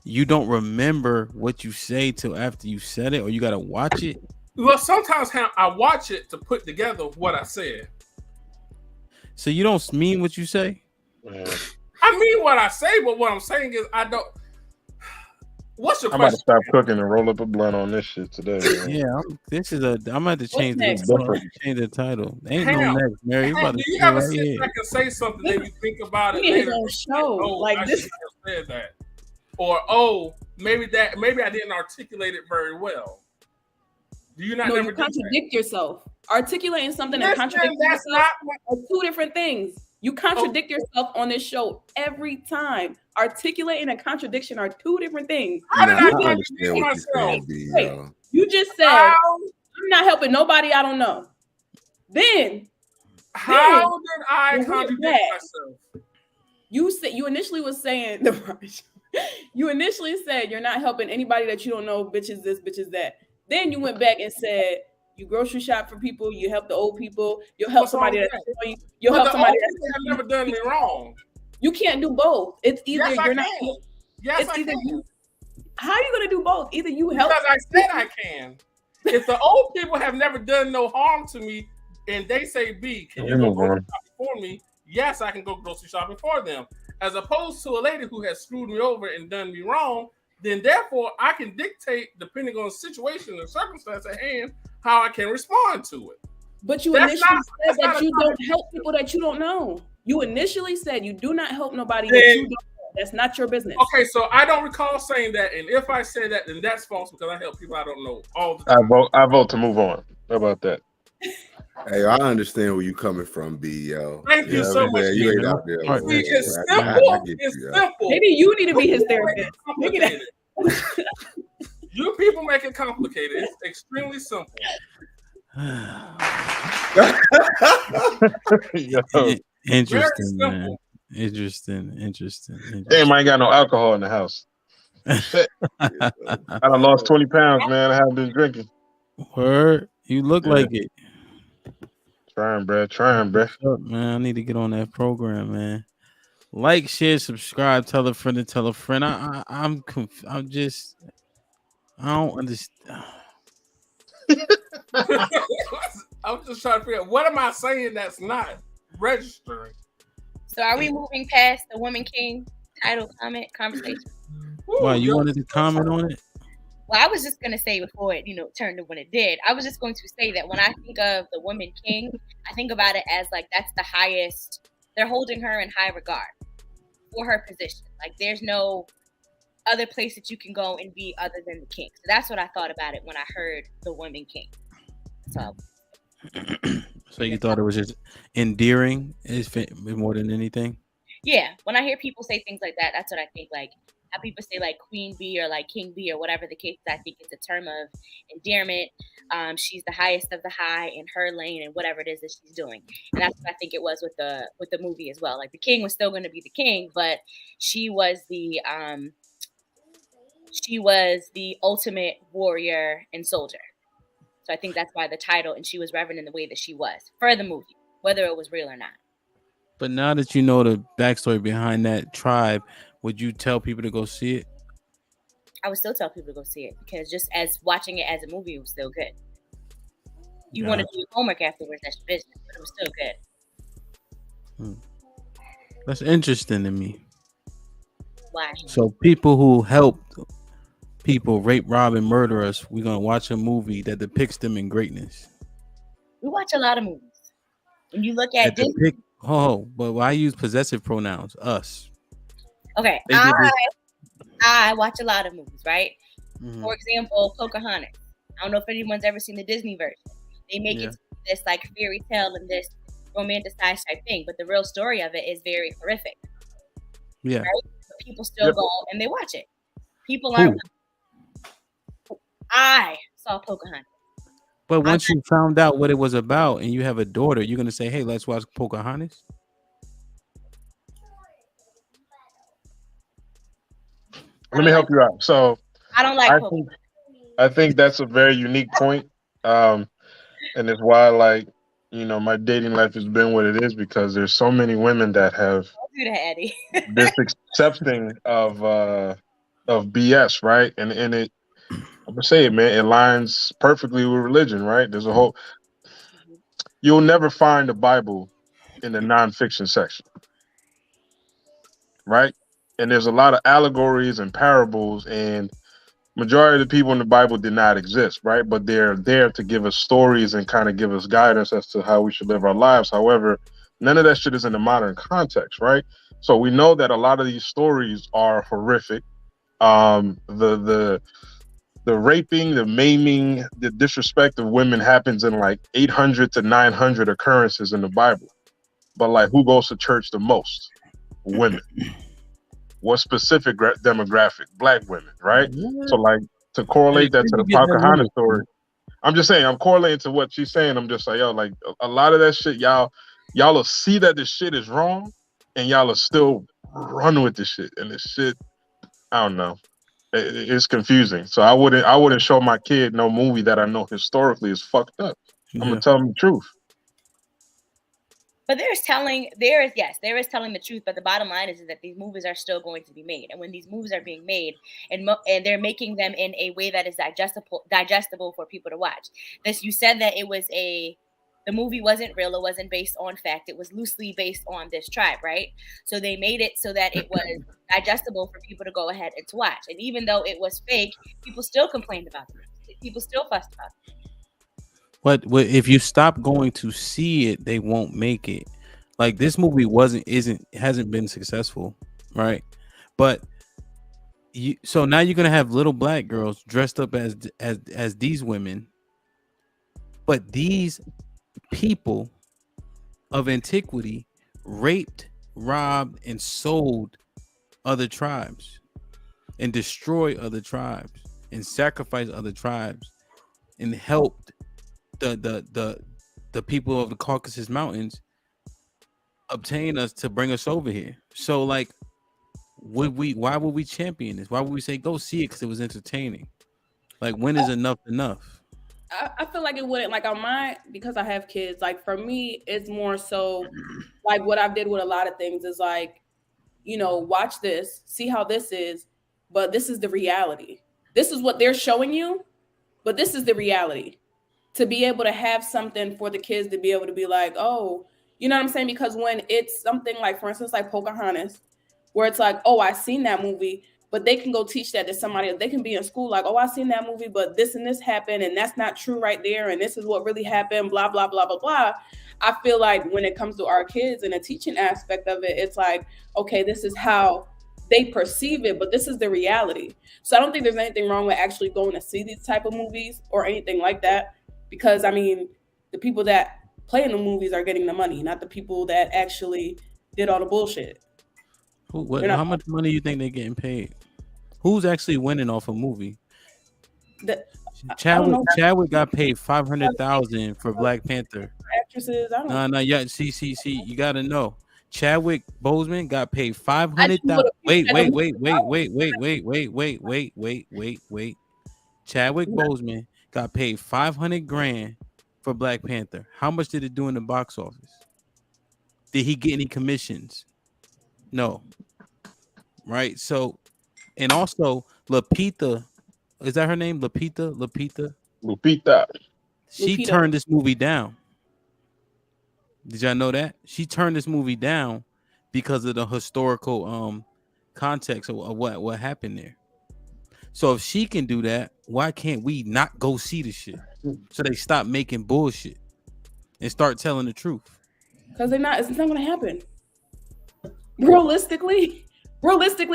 you don't remember what you say till after you said it, or you gotta watch it. Well, sometimes Hamp, I watch it to put together what I said. So you don't mean what you say? Man. I mean what I say, but what I'm saying is I don't. What's your I'm about to question? stop cooking and roll up a blunt on this shit today. Man. Yeah, I'm about to change the title. Ain't no Hamp, next, Mary. You about do to you say ever right sit here. back and say something and you think about it He need his later? own show. Like I this. shouldn't have said that. Or maybe I didn't articulate it very well. Do you not No, never you contradict yourself. Articulating something and Listen, contradicting that's yourself not are two different things. You contradict yourself on this show every time. Articulating and contradiction are two different things. How did Nah, I I contradict understand what you're saying, myself? B. Wait, you just said How, I'm not helping nobody I don't know. Then how did I you contradict went back. myself? You said you initially was saying you initially said you're not helping anybody that you don't know, bitches this, bitches that. Then you went back and said you grocery shop for people, you help the old people, you'll help What's wrong somebody with that's that? you, you'll But help the somebody old that's people have never done me wrong. you can't do both. It's either Yes, I you're can. not Yes, it's I either can. you how are you gonna do both? Either you help Because I said I can. If the old people have never done no harm to me and they say, B, can you go grocery shopping for me? Yes, I can go grocery shopping for them. As opposed to a lady who has screwed me over and done me wrong, then therefore I can dictate, depending on the situation and circumstance at hand, how I can respond to it. but you That's initially not- said that's that not a you don't contradiction. help people that you don't know. You initially said you do not help nobody Then- that you don't know. That's not your business. Okay, so I don't recall saying that, and if I say that, then that's false because I help people I don't know all the time. I vote to move on. How about that? Hey, I understand where you coming from, B, yo. Thank you so much, You ain't Stephen. out there. Alright, See, man. it's I simple. get It's you, yo. simple. Maybe you need to be his People make therapist. it Maybe complicated. You people make it complicated. It's extremely simple. Yo, Interesting, Very man. simple. Interesting. damn, I ain't got no alcohol in the house. Shit. I done lost 20 pounds, man. I haven't been drinking. Word, you look Yeah. like it. Trying, bruh. What's up, man? I need to get on that program, man. Like, share, subscribe, tell a friend to tell a friend. I'm just I don't understand. I'm just trying to figure out what am I saying that's not registering. So are we moving past the Woman King title conversation? Why you wanted to comment on it? Well, I was just gonna say before it, turned to when it did. I was just going to say that when I think of the Woman King, I think about it as like that's the highest. They're holding her in high regard for her position. Like there's no other place that you can go and be other than the king. So that's what I thought about it when I heard the Woman King. So. So you thought it was just endearing, more than anything? Yeah, when I hear people say things like that, that's what I think. Like how people say like Queen Bee or like King Bee or whatever the case is, I think it's a term of endearment. She's the highest of the high in her lane and whatever it is that she's doing, and that's what I think it was with the movie as well. Like the king was still going to be the king, but she was the ultimate warrior and soldier. So I think that's why the title, and she was reverent in the way that she was for the movie, whether it was real or not. But now that you know the backstory behind that tribe, would you tell people to go see it? I would still tell people to go see it because just as watching it as a movie was still good. You want to do your homework afterwards, that's your business, but it was still good. That's interesting to me. Why? So people who helped people rape, rob, and murder us, we're gonna watch a movie that depicts them in greatness. We watch a lot of movies. When you look at Disney, but I use possessive pronouns. Us. Okay, They did this. I watch a lot of movies, right? Mhm. For example, Pocahontas. I don't know if anyone's ever seen the Disney version. They make it this like fairy tale and this romanticized type thing, but the real story of it is very horrific. Yeah. Right? But people still go and they watch it. People aren't. I saw Pocahontas. But once you found out what it was about and you have a daughter, you're gonna say, "Hey, let's watch Pocahontas." Let me help you out. So I don't like Pocahontas. I think that's a very unique point. And it's why, like, you know, my dating life has been what it is because there's so many women that have this accepting of BS, right? And it, I'm gonna say it, man, it aligns perfectly with religion, right? There's a whole. You'll never find the Bible in the nonfiction section, right? And there's a lot of allegories and parables, and majority of the people in the Bible did not exist, right? But they're there to give us stories and kind of give us guidance as to how we should live our lives. However, none of that shit is in the modern context, right? So we know that a lot of these stories are horrific. The raping, the maiming, the disrespect of women happens in like 800 to 900 occurrences in the Bible. But like, who goes to church the most? Women. What specific demographic? Black women, right? So like, to correlate that to the Pocahontas story, I'm just saying, I'm correlating to what she's saying. I'm just like, yo, like a lot of that shit, y'all will see that this shit is wrong, and y'all will still run with this shit. And this shit, I don't know. It's confusing. So I wouldn't show my kid no movie that I know historically is fucked up. I'm gonna tell him the truth. But there is telling the truth. But the bottom line is that these movies are still going to be made, and when these movies are being made, and they're making them in a way that is digestible for people to watch. You said that the movie wasn't real. It wasn't based on fact. It was loosely based on this tribe, right? So they made it so that it was digestible for people to go ahead and to watch. And even though it was fake, people still complained about it. People still fussed about it. But if you stop going to see it, they won't make it. Like, this movie hasn't been successful, right? But so now you're gonna have little black girls dressed up as these women, but these people of antiquity raped, robbed, and sold other tribes, and destroyed other tribes, and sacrificed other tribes, and helped the people of the Caucasus Mountains obtain us to bring us over here. So like, why would we champion this? Why would we say go see it? Because it was entertaining. Like, when is enough? I feel like it wouldn't, like, on mine, because I have kids, like, for me, it's more so like what I've did with a lot of things is like, you know, watch this, see how this is, but this is the reality. This is what they're showing you, but this is the reality. To be able to have something for the kids to be able to be like, oh, you know what I'm saying? Because when it's something like, for instance, like Pocahontas, where it's like, oh, I seen that movie, but they can go teach that to somebody. They can be in school like, oh, I seen that movie, but this and this happened, and that's not true right there, and this is what really happened, blah, blah, blah, blah, blah. I feel like when it comes to our kids and the teaching aspect of it, it's like, okay, this is how they perceive it, but this is the reality. So I don't think there's anything wrong with actually going to see these type of movies or anything like that, because, I mean, the people that play in the movies are getting the money, not the people that actually did all the bullshit. How much money do you think they're getting paid? Who's actually winning off a movie? Chadwick got paid $500,000 for Black Panther. Actresses, I don't know. No, yeah. See, you gotta know. Chadwick Boseman got paid $500,000. Wait. Chadwick Boseman got paid $500,000 for Black Panther. How much did it do in the box office? Did he get any commissions? No. Right. So And also Lapita, is that her name? Lapita. Lupita. She Lupita. turned this movie down. Did y'all know that? She turned this movie down because of the historical context of what happened there. So if she can do that, why can't we not go see the shit? So they stop making bullshit and start telling the truth. Because it's not gonna happen. Realistically,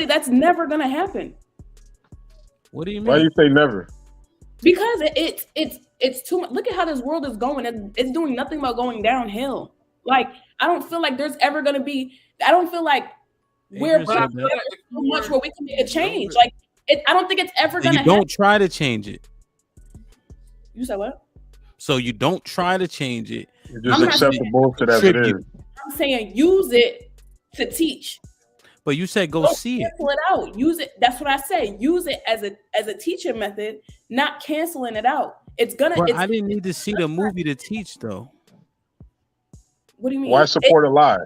that's never gonna happen. What do you mean? Why do you say never? Because it's too much. Look at how this world is going. It's doing nothing but going downhill. Like, I don't feel like there's ever gonna be. I don't feel like we're Adrian said that. so much where we can make a change. Like, I don't think it's ever gonna You don't happen. try to change it. You said what? So you don't try to change it. You just I'm not accept the bullshit as it is. I'm saying use it to teach. But you said go Don't see it. cancel it out. Use it. That's what I say. Use it as a teaching method, not canceling it out. It's gonna. But It's, I didn't need to see the movie to teach though. what do you mean? Why support a lie?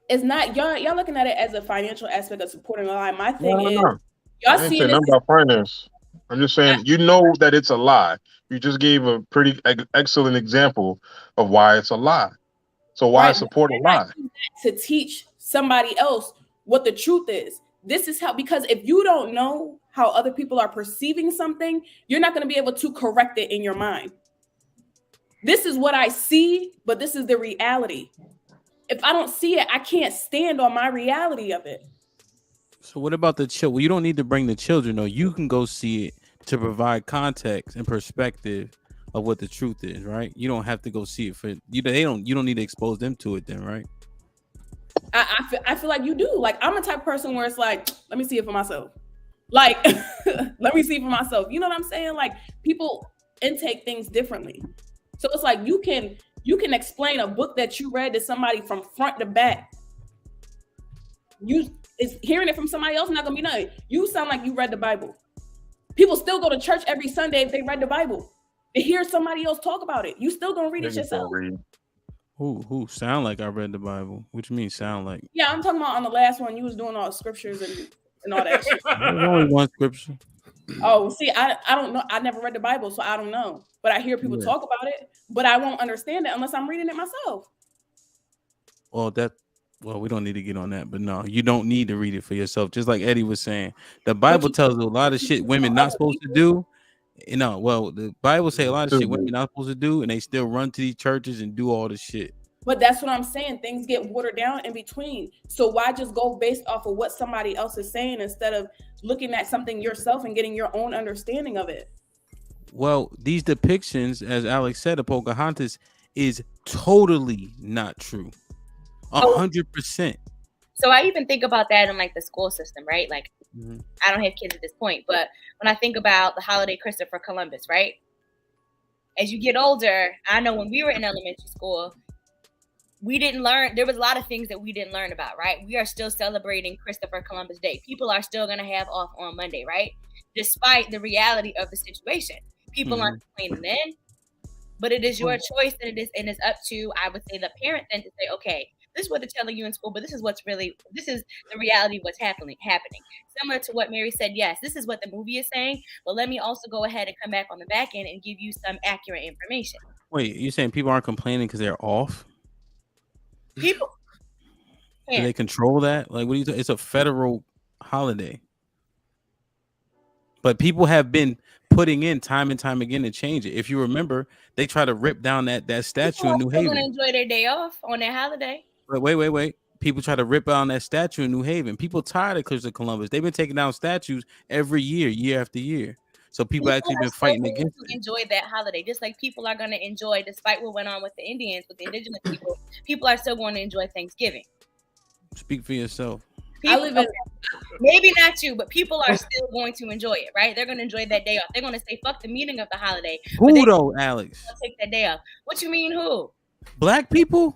It's not y'all looking at it as a financial aspect of supporting a lie. My thing is No. y'all I ain't seeing saying it. nothing about finance. I'm just saying you know that it's a lie. You just gave a pretty excellent example of why it's a lie. So why Right, support a and I lie? use that to teach somebody else what the truth is. This is how, because if you don't know how other people are perceiving something, you're not going to be able to correct it in your mind. This is what I see, but this is the reality. If I don't see it, I can't stand on my reality of it. So what about the children? Well, you don't need to bring the children though. You can go see it to provide context and perspective of what the truth is, right? You don't have to go see it for you. You don't need to expose them to it then, right? I feel like you do. Like, I'm a type of person where it's like, let me see it for myself. Like, let me see it for myself. You know what I'm saying? Like, people intake things differently. So it's like you can explain a book that you read to somebody from front to back. Hearing it from somebody else not gonna be nothing. You sound like you read the Bible. People still go to church every Sunday if they read the Bible. To hear somebody else talk about it, you still gonna read it Niggas yourself. don't read. Who sound like I read the Bible? What you mean sound like? Yeah, I'm talking about on the last one. You was doing all the scriptures and all that shit. There's only one scripture. Oh, see, I don't know. I never read the Bible, so I don't know. But I hear people talk about it, but I won't understand it unless I'm reading it myself. Well, we don't need to get on that, but no, you don't need to read it for yourself. Just like Eddie was saying, the Bible tells a lot of shit women not supposed to do. You know, well, the Bible say a lot of shit women not supposed to do, and they still run to these churches and do all this shit. But that's what I'm saying. Things get watered down in between. So why just go based off of what somebody else is saying instead of looking at something yourself and getting your own understanding of it? Well, these depictions, as Alex said, of Pocahontas is totally not true. 100%. So I even think about that in like the school system, right? Like, I don't have kids at this point, but when I think about the holiday Christopher Columbus, right? As you get older, I know when we were in elementary school, we didn't learn. There was a lot of things that we didn't learn about, right? We are still celebrating Christopher Columbus Day. People are still going to have off on Monday, right? Despite the reality of the situation. People aren't complaining then, but it is your choice, and it's up to, I would say, the parent then to say, okay, this is what they're telling you in school, but this is the reality of what's happening. Similar to what Mary said, yes, this is what the movie is saying, but let me also go ahead and come back on the back end and give you some accurate information. Wait, you're saying people aren't complaining because they're off? People. Do they control that? Like, what do you? It's a federal holiday, but people have been putting in time and time again to change it. If you remember, they try to rip down that statue in New Haven. People enjoy their day off on their holiday. Wait. People try to rip down that statue in New Haven. People tired of Christopher Columbus. They've been taking down statues every year after year. So people actually been fighting against it. Enjoy that holiday, just like people are going to enjoy, despite what went on with the Indians, with the indigenous people. People are still going to enjoy Thanksgiving. Speak for yourself. Maybe not you, but people are still going to enjoy it, right? They're going to enjoy that day off. They're going to say, fuck the meaning of the holiday. Who though, Alex? Take that day off. What you mean, who? Black people?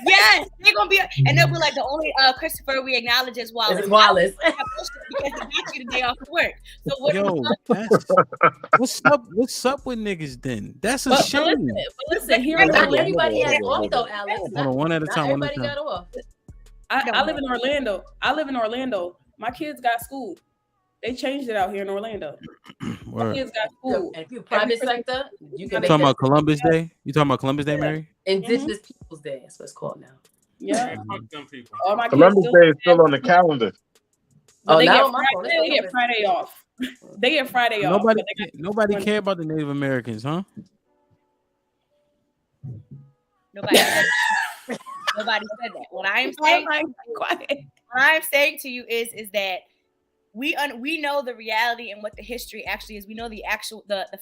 Yes, they're going to be, and they'll be like, the only Christopher we acknowledge is Wallace. It's Wallace. Because they got you the day off of work. So what's up with niggas then? That's a shame. Listen, here not everybody has off though, Alex. Hold on, one at a time. Everybody got off. I live in Orlando. My kids got school. They changed it out here in Orlando. My Word. kids got school. And if you private sector, you can You make talking that about Columbus Day? You talking about Columbus Day, Mary? Indigenous Peoples Day. That's what it's called now. Yeah. Man, fuck them people. All my kids Columbus still Day is still on the calendar. but they not get on my phone. It's Friday, they still get Friday off. They get Friday off. Nobody, But they got nobody care about the Native Americans, huh? Nobody said that. Nobody said that. What I'm saying, what I'm saying to you is that we know the reality and what the history actually is. We know the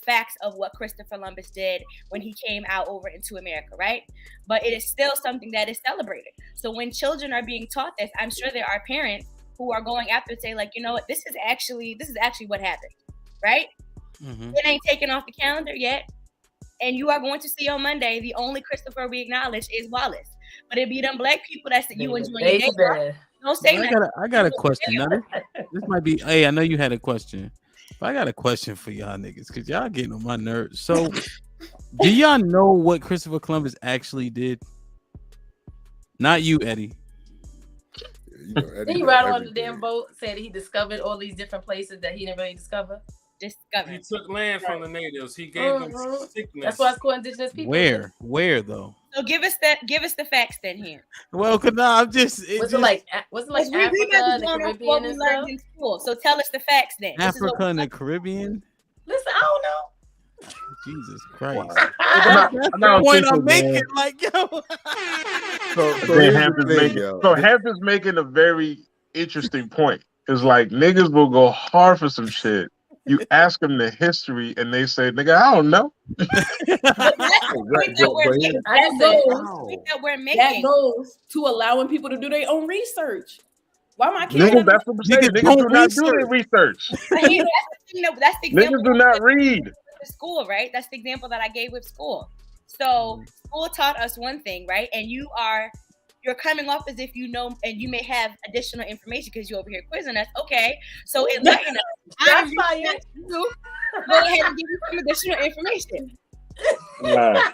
facts of what Christopher Columbus did when he came out over into America, right? But it is still something that is celebrated. So when children are being taught this, I'm sure there are parents who are going after and say, like, you know what, this is actually what happened, right? Mm-hmm. It ain't taken off the calendar yet. And you are going to see on Monday, the only Christopher we acknowledge is Wallace. But it be them black people that's you enjoying your day. Don't say that. I got a question. Now, this might be. Hey, I know you had a question, but I got a question for y'all niggas because y'all getting on my nerves. So, do y'all know what Christopher Columbus actually did? Not you, Eddie. You know, Eddie He know ride on the everything. damn boat, said he discovered all these different places that he didn't really discover. He took land from the natives. He gave them sickness. That's why it's called indigenous people. Where though? So give us the facts then here. Well, cause I'm just. Was it like Africa, the Caribbean, and stuff? In school. So tell us the facts then. Africa and the Caribbean. Listen, I don't know. Jesus Christ! That's the point I'm making. Like, yo. So Hemp is making a very interesting point. It's like niggas will go hard for some shit. You ask them the history, and they say, "Nigga, I don't know." That goes to allowing people to do their own research. Why my kids? Niggas, that's what I'm saying. Niggas do not do their research. That's the Niggas do not read. School, right? That's the example that I gave with school. So school taught us one thing, right? And you're coming off as if you know, and you may have additional information because you're over here quizzing us. Okay, so enlighten us. That's fine. Go ahead and give you some additional information.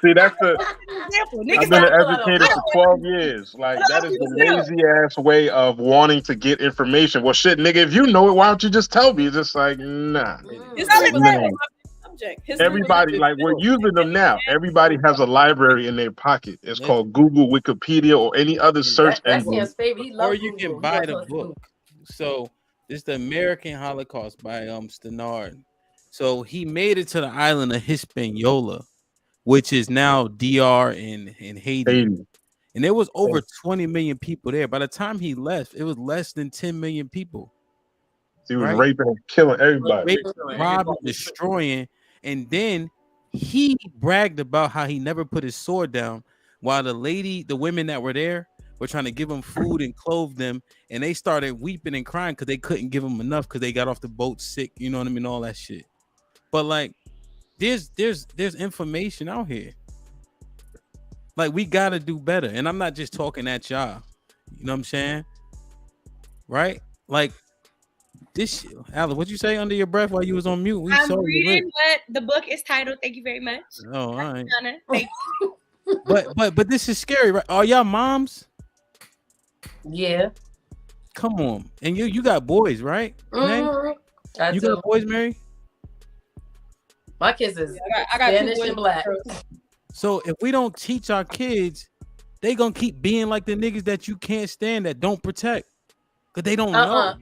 See, that's the example. I've been an educator for 12 years. Like, that is the lazy ass way of wanting to get information. Well, shit, nigga, if you know it, why don't you just tell me? It's just like, nah. Everybody, like, we're using them now. Everybody has a library in their pocket. It's called Google, Wikipedia, or any other search engine. Or you can buy the book. So it's the American Holocaust by Stenard. So he made it to the island of Hispaniola, which is now DR in Haiti. And there was over 20 million people there. By the time he left, it was less than 10 million people. He was raping and killing everybody. Robbing, destroying. And then he bragged about how he never put his sword down while the women that were there were trying to give him food and clothe them. And they started weeping and crying because they couldn't give him enough because they got off the boat sick. You know what I mean? All that shit. But like, there's information out here. Like, we got to do better. And I'm not just talking at y'all. You know what I'm saying? Right? Like, this shit. Alice, what'd you say under your breath while you was on mute? I'm reading what the book is titled. Thank you very much. Oh, all right. Thank you. But this is scary, right? Are y'all moms? Yeah. Come on. And you got boys, right? Mm-hmm. You got boys, Mary? My kids is I got Spanish and black. So if we don't teach our kids, they gonna keep being like the niggas that you can't stand, that don't protect. Because they don't know.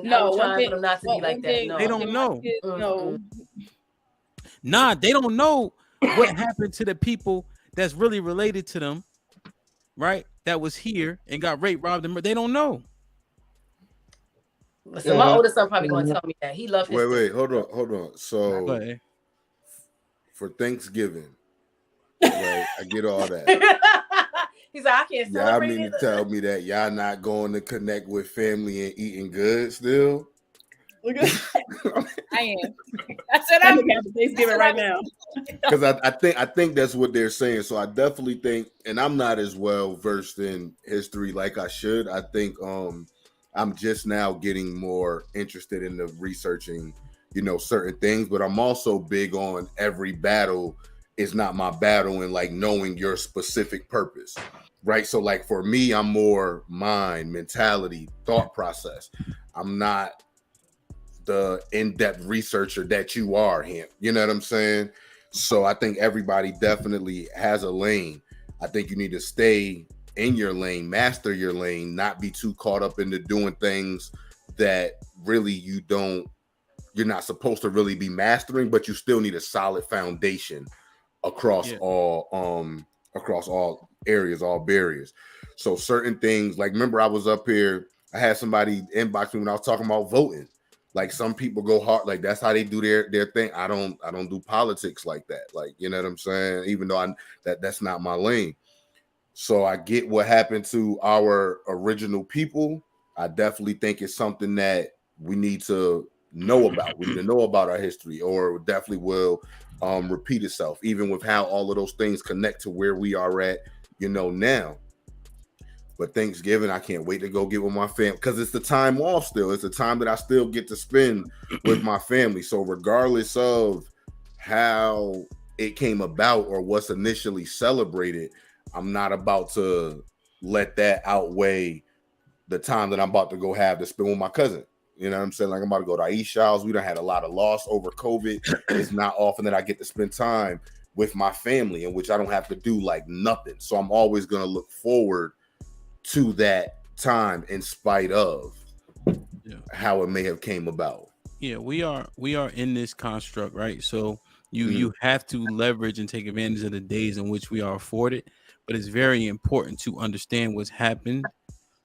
No, I'm trying for them not to be like that. No. They don't know. No. Nah, they don't know what happened to the people that's really related to them, right? That was here and got raped, robbed, and they don't know. Listen, my oldest son probably gonna tell me that he loved his Wait, hold on. So for Thanksgiving, right, I get all that. He's like, I can't celebrate. Y'all mean to tell me that y'all not going to connect with family and eating good still? I am. That's what I'm having Thanksgiving right now. Because I think that's what they're saying. So I definitely think, and I'm not as well versed in history like I should. I think I'm just now getting more interested in the researching, certain things. But I'm also big on every battle is not my battle in like knowing your specific purpose, right? So like for me, I'm more mind, mentality, thought process. I'm not the in-depth researcher that you are, him. You know what I'm saying? So I think everybody definitely has a lane. I think you need to stay in your lane, master your lane, not be too caught up into doing things that really you're not supposed to really be mastering, but you still need a solid foundation across all areas, all barriers. So certain things, like remember I was up here, I had somebody inbox me when I was talking about voting. Like some people go hard, like that's how they do their thing. I don't do politics like that. Like, you know what I'm saying? Even though that's not my lane. So I get what happened to our original people. I definitely think it's something that we need to know about. We need to know about our history, or definitely will repeat itself, even with how all of those things connect to where we are at, now. But Thanksgiving, I can't wait to go get with my family because it's the time off still. It's the time that I still get to spend with my family. So regardless of how it came about or what's initially celebrated, I'm not about to let that outweigh the time that I'm about to go have to spend with my cousin. You know what I'm saying? Like I'm about to go to Aisha's. We done had a lot of loss over COVID. It's not often that I get to spend time with my family in which I don't have to do like nothing. So I'm always going to look forward to that time in spite of how it may have came about. Yeah, we are in this construct, right? So you have to leverage and take advantage of the days in which we are afforded, but it's very important to understand what's happened,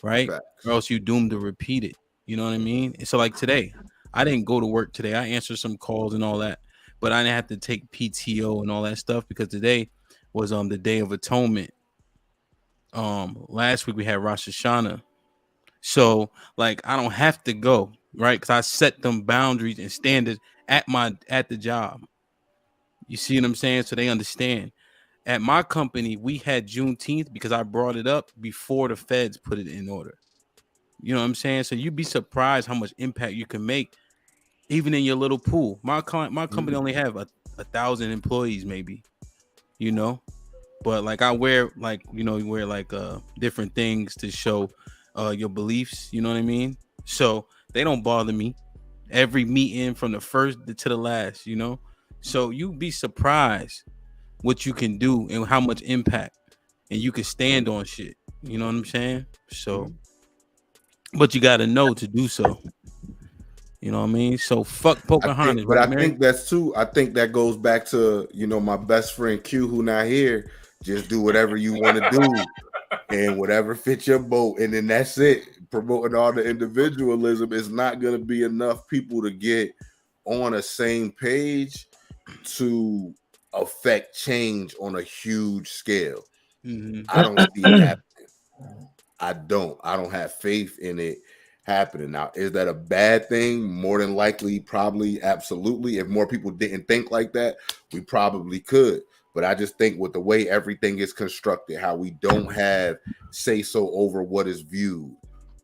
right? Facts. Or else you doomed to repeat it. You know what I mean? So like today, I didn't go to work today. I answered some calls and all that, but I didn't have to take PTO and all that stuff because today was the Day of Atonement. Last week we had Rosh Hashanah. So like I don't have to go, right? Because I set them boundaries and standards at the job. You see what I'm saying? So they understand. At my company, we had Juneteenth because I brought it up before the feds put it in order. You know what I'm saying? So you'd be surprised how much impact you can make, even in your little pool. My company only have 1,000 employees, maybe. You know, but like I wear you wear like different things to show your beliefs. You know what I mean? So they don't bother me. Every meeting from the first to the last. So you'd be surprised what you can do and how much impact, and you can stand on shit. You know what I'm saying? So, but you got to know to do so. You know what I mean? So fuck Pocahontas, But right, I Mary? think that's too. I think that goes back to my best friend Q, who not here. Just do whatever you want to do, and whatever fits your boat, and then that's it. Promoting all the individualism is not going to be enough people to get on a same page to affect change on a huge scale. I don't see it happening. I don't have faith in it happening. Now, is that a bad thing? More than likely, probably, absolutely. If more people didn't think like that, we probably could. But I just think with the way everything is constructed, how we don't have say so over what is viewed,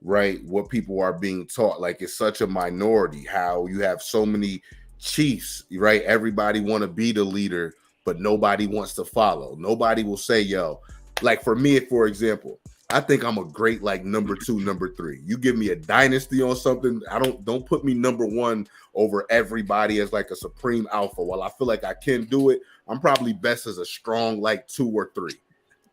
right? What people are being taught, like it's such a minority. How you have so many chiefs, right? Everybody want to be the leader, but nobody wants to follow. Nobody will say, yo, like for me, for example, I think I'm a great like number 2, number 3. You give me a dynasty on something, don't put me number 1 over everybody as like a supreme alpha. While I feel like I can do it, I'm probably best as a strong like 2 or 3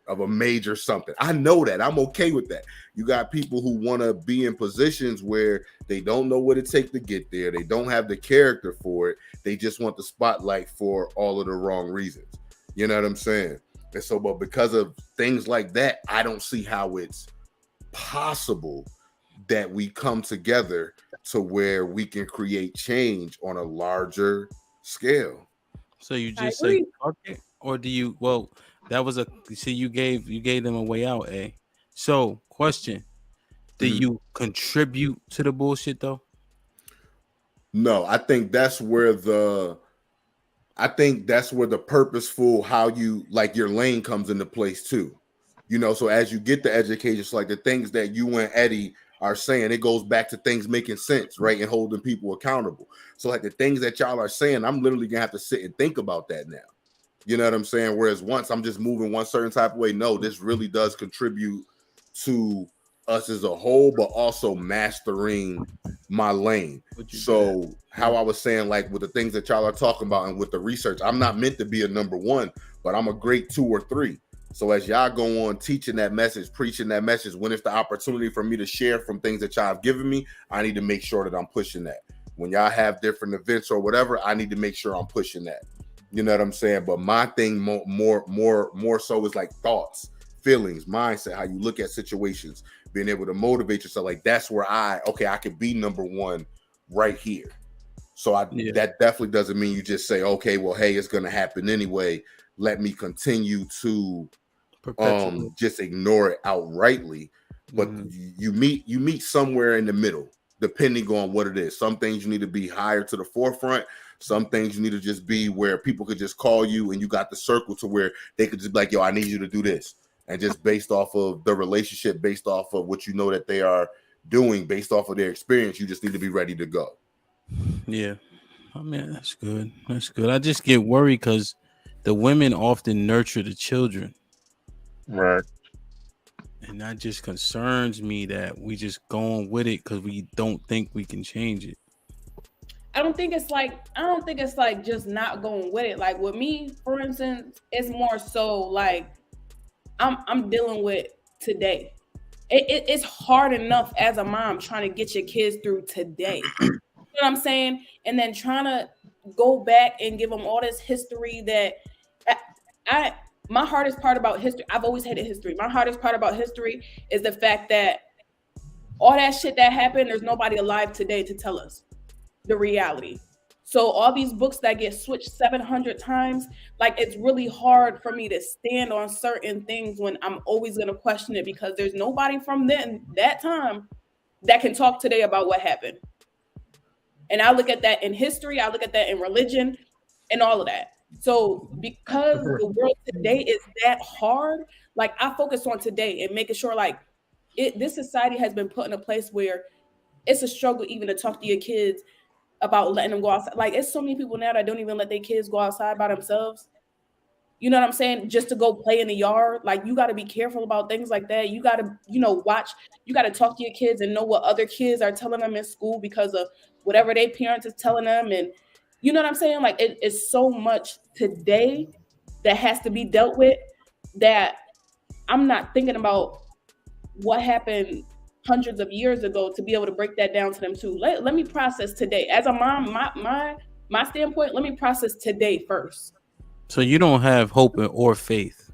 of a major something. I know that. I'm okay with that. You got people who want to be in positions where they don't know what it takes to get there. They don't have the character for it. They just want the spotlight for all of the wrong reasons. You know what I'm saying? And so, but because of things like that, I don't see how it's possible that we come together to where we can create change on a larger scale. So you just say fuck it, or do you? Well, that was you gave them a way out, eh? So question: do you contribute to the bullshit though? No, I think that's where the purposeful, how you like your lane comes into place too. So as you get the education, it's like the things that you and Eddie are saying, it goes back to things making sense, right? And holding people accountable. So like the things that y'all are saying, I'm literally gonna have to sit and think about that now. You know what I'm saying? Whereas once I'm just moving one certain type of way, no, this really does contribute to us as a whole, but also mastering my lane. So how I was saying, like with the things that y'all are talking about and with the research, I'm not meant to be a number one, but I'm a great 2 or 3. So as y'all go on teaching that message, preaching that message, when it's the opportunity for me to share from things that y'all have given me, I need to make sure that I'm pushing that. When y'all have different events or whatever, I need to make sure I'm pushing that. You know what I'm saying? But my thing more so is like thoughts, feelings, mindset, how you look at situations, being able to motivate yourself. Like that's where I could be number one right here. So that definitely doesn't mean you just say, okay, well, hey, it's gonna happen anyway. Let me continue to just ignore it outrightly. But you meet somewhere in the middle, depending on what it is. Some things you need to be higher to the forefront. Some things you need to just be where people could just call you and you got the circle to where they could just be like, yo, I need you to do this. And just based off of the relationship, based off of what you know that they are doing, based off of their experience, you just need to be ready to go. Yeah. I mean, that's good. That's good. I just get worried because the women often nurture the children. Right. And that just concerns me that we just going with it because we don't think we can change it. I don't think it's like just not going with it. Like with me, for instance, it's more so like I'm dealing with today. It's hard enough as a mom trying to get your kids through today. You know what I'm saying? And then trying to go back and give them all this history that my hardest part about history, I've always hated history. My hardest part about history is the fact that all that shit that happened, there's nobody alive today to tell us the reality. So all these books that get switched 700 times, like it's really hard for me to stand on certain things when I'm always going to question it because there's nobody from then that time that can talk today about what happened. And I look at that in history, I look at that in religion and all of that. So because the world today is that hard, like I focus on today and making sure like this society has been put in a place where it's a struggle even to talk to your kids about letting them go outside. Like it's so many people now that don't even let their kids go outside by themselves. You know what I'm saying? Just to go play in the yard. Like you got to be careful about things like that. You got to, watch. You got to talk to your kids and know what other kids are telling them in school because of whatever their parents is telling them. And you know what I'm saying? Like it's so much today that has to be dealt with that I'm not thinking about what happened hundreds of years ago to be able to break that down to them too. Let me process today. As a mom, my standpoint, let me process today first. So you don't have hope or faith.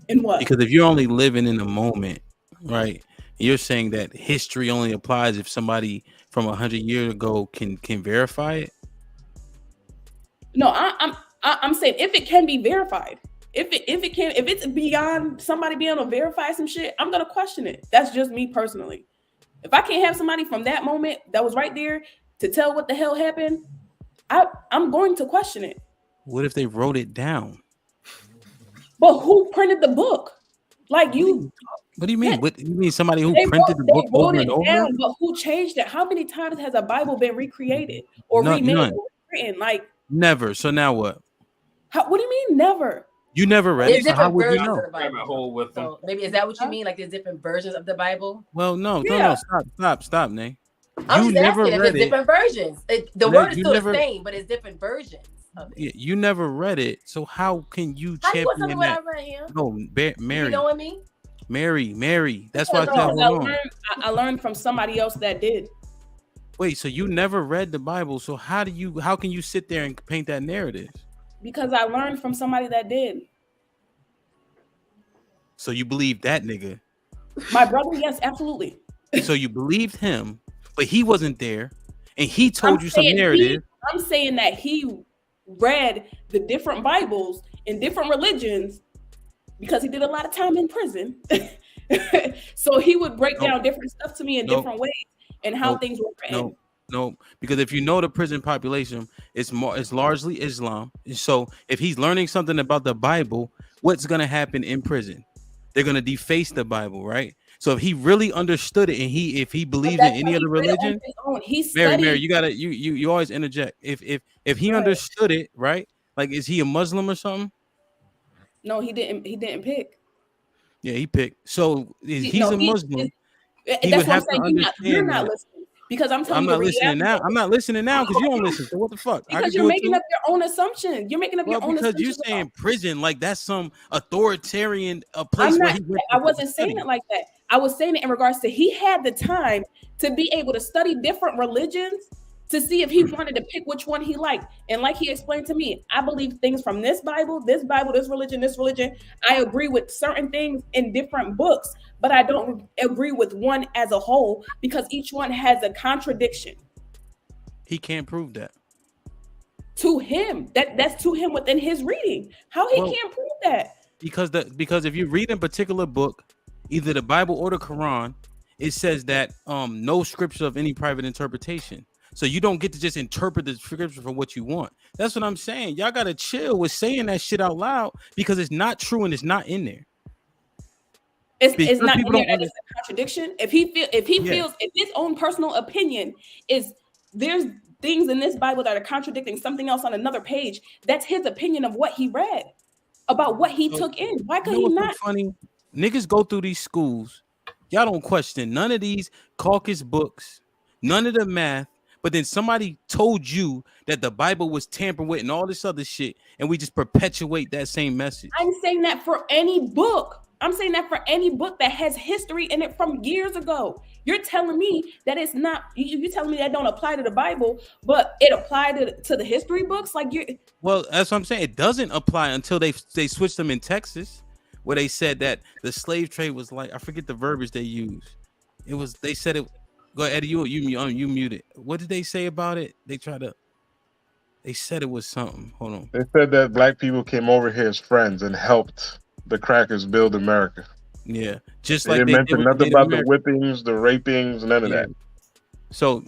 In what? Because if you're only living in the moment, right? You're saying that history only applies if somebody from 100 years ago can verify it. No, I'm saying if it can be verified. If it's beyond somebody being able to verify some shit, I'm gonna question it. That's just me personally. If I can't have somebody from that moment that was right there to tell what the hell happened, I'm going to question it. What if they wrote it down? But who printed the book? Like you. What do you mean? What you mean? Somebody who They printed the book over and over? Down, but who changed it? How many times has a Bible been recreated or remade or written? Like never. So now what? What do you mean never? You never read it. So how would you know? So maybe is that what you mean? Like there's different versions of the Bible? Well, no. Stop, Nate. I'm you just never asking if read it's different versions. The word is still the same, but it's different versions of it. Yeah, you never read it, so how can you champion that? No, Mary. You know what I mean? Mary. That's why I learned from somebody else that did. Wait, so you never read the Bible? So how can you sit there and paint that narrative? Because I learned from somebody that did. So you believe that nigga? My brother, yes, absolutely. So you believed him, but he wasn't there, and he told you some narrative. I'm saying that he read the different Bibles in different religions because he did a lot of time in prison. So he would break down different stuff to me in different ways and how things were written. No, because if you know the prison population, it's largely Islam. So if he's learning something about the Bible, what's gonna happen in prison? They're gonna deface the Bible, right? So if he really understood it and if he believes in any other religion, Mary, you always interject. If he understood it, right, Like, is he a Muslim or something? No, he didn't. He didn't pick. Yeah, he picked. So he's No, a Muslim. He that's would what I'm have to saying. You're understand not that. listening because I'm telling I'm you the not listening reality. now. I'm not listening now because you don't listen. So what the fuck? I Because could you're do it making too. up your own assumption. You're making up Well, your own because you're assumptions. saying prison, like that's some authoritarian place I'm where not. he went I to wasn't saying study. it like that. I was saying it in regards to he had the time to be able to study different religions to see if he wanted to pick which one he liked. And like he explained to me, I believe things from this Bible, this religion, this religion. I agree with certain things in different books, but I don't agree with one as a whole because each one has a contradiction. He can't prove that. To him, that's to him within his reading. How he can't prove that? Because if you read a particular book, either the Bible or the Quran, it says that no scripture of any private interpretation. So you don't get to just interpret the scripture for what you want. That's what I'm saying. Y'all gotta chill with saying that shit out loud because it's not true and it's not in there. It's not in there. It's a contradiction. If he feels if his own personal opinion is there's things in this Bible that are contradicting something else on another page, that's his opinion of what he read about what he took in. Why could he not? So funny, niggas go through these schools. Y'all don't question none of these caucus books, none of the math. But then somebody told you that the Bible was tampered with and all this other shit, and we just perpetuate that same message. I'm saying that for any book. I'm saying that for any book that has history in it from years ago. You're telling me that it's not. You're telling me that don't apply to the Bible, but it applied to the history books. Like you. Well, that's what I'm saying. It doesn't apply until they switched them in Texas, where they said that the slave trade was like, I forget the verbiage they used. It was they said it. Go ahead, Eddie, you muted. What did they say about it? They said it was something. Hold on. They said that black people came over here as friends and helped the crackers build America. Yeah, just they like didn't they mention did nothing Native about Americans. the whippings, the rapings, none of that. So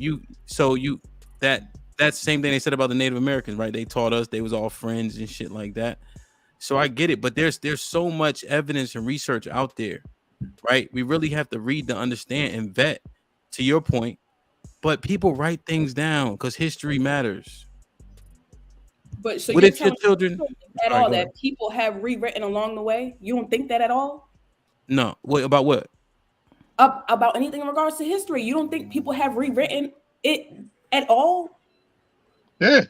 that's the same thing they said about the Native Americans, right? They taught us they was all friends and shit like that. So I get it, but there's so much evidence and research out there, right? We really have to read to understand and vet. To your point, but people write things down because history matters. But so what you're if your children at all that people have rewritten along the way? You don't think that at all? No. What about what? About anything in regards to history? You don't think people have rewritten it at all? Yeah,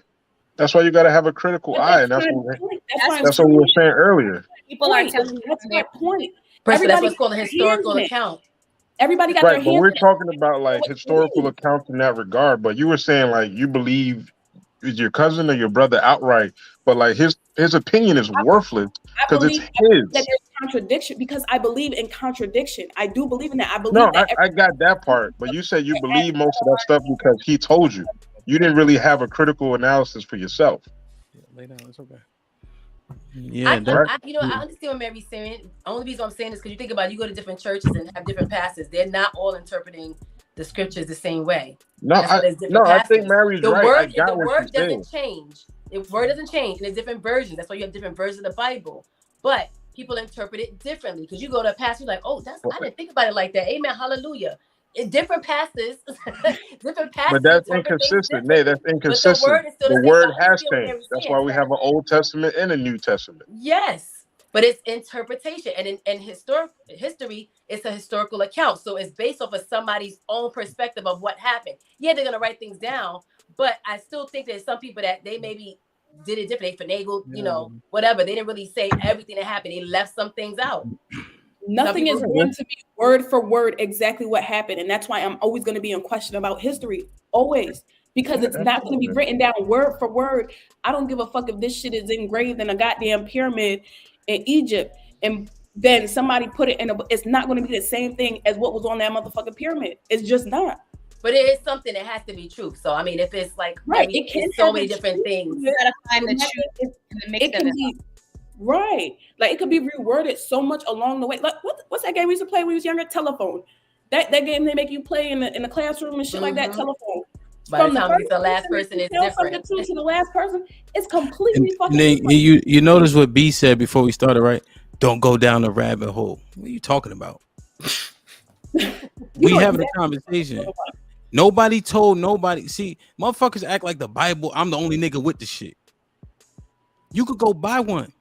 that's why you got to have a critical eye, and that's what we were saying earlier. People are telling you that's my point. That's what's called a historical account. Everybody got right, their but hands. we're talking about like historical accounts in that regard. But you were saying like you believe is your cousin or your brother outright, but like his opinion is worthless because it's his. That there's contradiction because I believe in contradiction. I do believe in that. I believe that. I got that part, but you said you believe most of that stuff because he told you. You didn't really have a critical analysis for yourself. Lay down, it's okay. Yeah, I understand what Mary's saying. The only reason I'm saying is because you think about it, you go to different churches and have different pastors. They're not all interpreting the scriptures the same way. I think Mary's right. The word doesn't change. The word doesn't change, and there's different versions. That's why you have different versions of the Bible. But people interpret it differently because you go to a pastor, you're like, oh, I didn't think about it like that. Amen, hallelujah. Different pastors. But that's inconsistent. Nay, that's inconsistent. The word has changed. That's why we have an Old Testament and a New Testament. Yes, but it's interpretation, and in history, it's a historical account. So it's based off of somebody's own perspective of what happened. Yeah, they're gonna write things down, but I still think there's some people that they maybe did it different. They finagled, whatever. They didn't really say everything that happened. They left some things out. Nothing is going to be word for word exactly what happened. And that's why I'm always going to be in question about history. Always. Because it's not going to be written down word for word. I don't give a fuck if this shit is engraved in a goddamn pyramid in Egypt. And then somebody put it in it's not going to be the same thing as what was on that motherfucking pyramid. It's just not. But it is something that has to be true. So, I mean, if it's like, it can so many different things. You got to find the truth in the mix of it. Right. Like it could be reworded so much along the way. Like what's that game we used to play when we was younger? Telephone. That game they make you play in the classroom and shit like that. Telephone. By the time the last person is different. To the last person, it's completely fucking different. You notice what B said before we started, right? Don't go down the rabbit hole. What are you talking about? We having a conversation. Nobody told nobody. See, motherfuckers act like the Bible. I'm the only nigga with the shit. You could go buy one.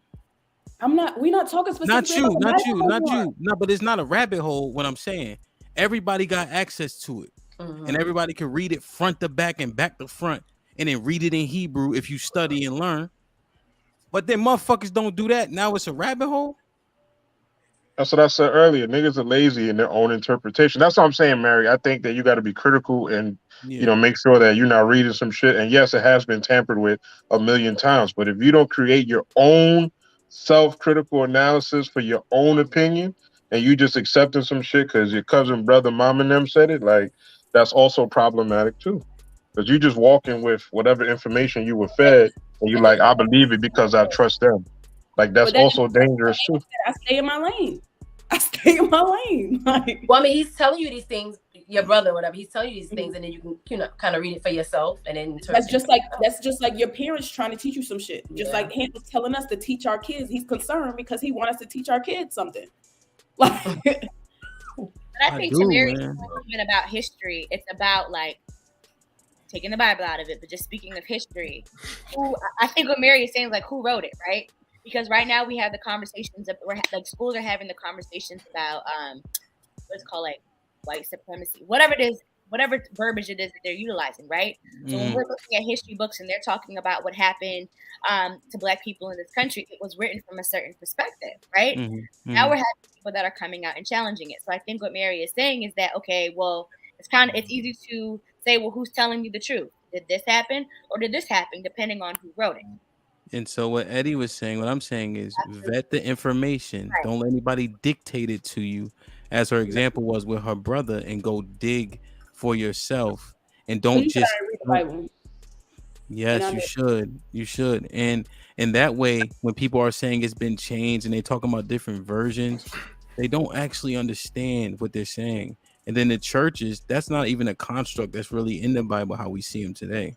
We're not talking specifically Not you. No, but it's not a rabbit hole. What I'm saying, everybody got access to it, and everybody can read it front to back and back to front, and then read it in Hebrew if you study and learn. But then motherfuckers don't do that. Now it's a rabbit hole. That's what I said earlier. Niggas are lazy in their own interpretation. That's what I'm saying, Mary. I think that you got to be critical and make sure that you're not reading some shit. And yes, it has been tampered with a million times. But if you don't create your own self-critical analysis for your own opinion, and you just accepting some shit because your cousin, brother, mom, and them said it, like that's also problematic too. Because you just walking with whatever information you were fed, and you like, I believe it because I trust them. Like that's also dangerous too. I stay in my lane. Like, well, I mean, he's telling you these things, your brother, or whatever. He's telling you these things, and then you can, kind of read it for yourself, and then that's just like your parents trying to teach you some shit. Just like he was telling us to teach our kids. He's concerned because he wants us to teach our kids something. Like, but I think to Mary's point about history, it's about like taking the Bible out of it, but just speaking of history. I think what Mary is saying is like, who wrote it, right? Because right now we have the conversations of like schools are having the conversations about what's called like white supremacy, whatever it is, whatever verbiage it is that they're utilizing, right? So when we're looking at history books and they're talking about what happened to Black people in this country, it was written from a certain perspective, right? Now we're having people that are coming out and challenging it. So I think what Mary is saying is that, okay, well, it's easy to say, well, who's telling me the truth? Did this happen or did this happen? Depending on who wrote it. And so what Eddie was saying, what I'm saying is vet the information. Right. Don't let anybody dictate it to you. As her example was with her brother, and go dig for yourself. And don't just read the Bible. Yes, you should. You should. And that way, when people are saying it's been changed and they're talking about different versions, they don't actually understand what they're saying. And then the churches, that's not even a construct that's really in the Bible how we see them today.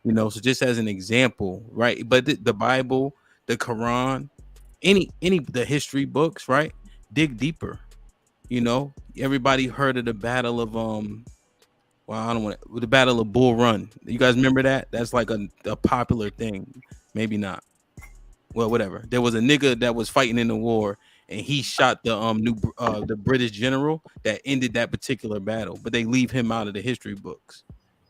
So just as an example, right? But the Bible, the Quran, any the history books, right? Dig deeper. Everybody heard of the battle of the Battle of Bull Run. You guys remember that? That's like a popular thing. Maybe not. Well, whatever. There was a nigga that was fighting in the war, and he shot the British general that ended that particular battle. But they leave him out of the history books.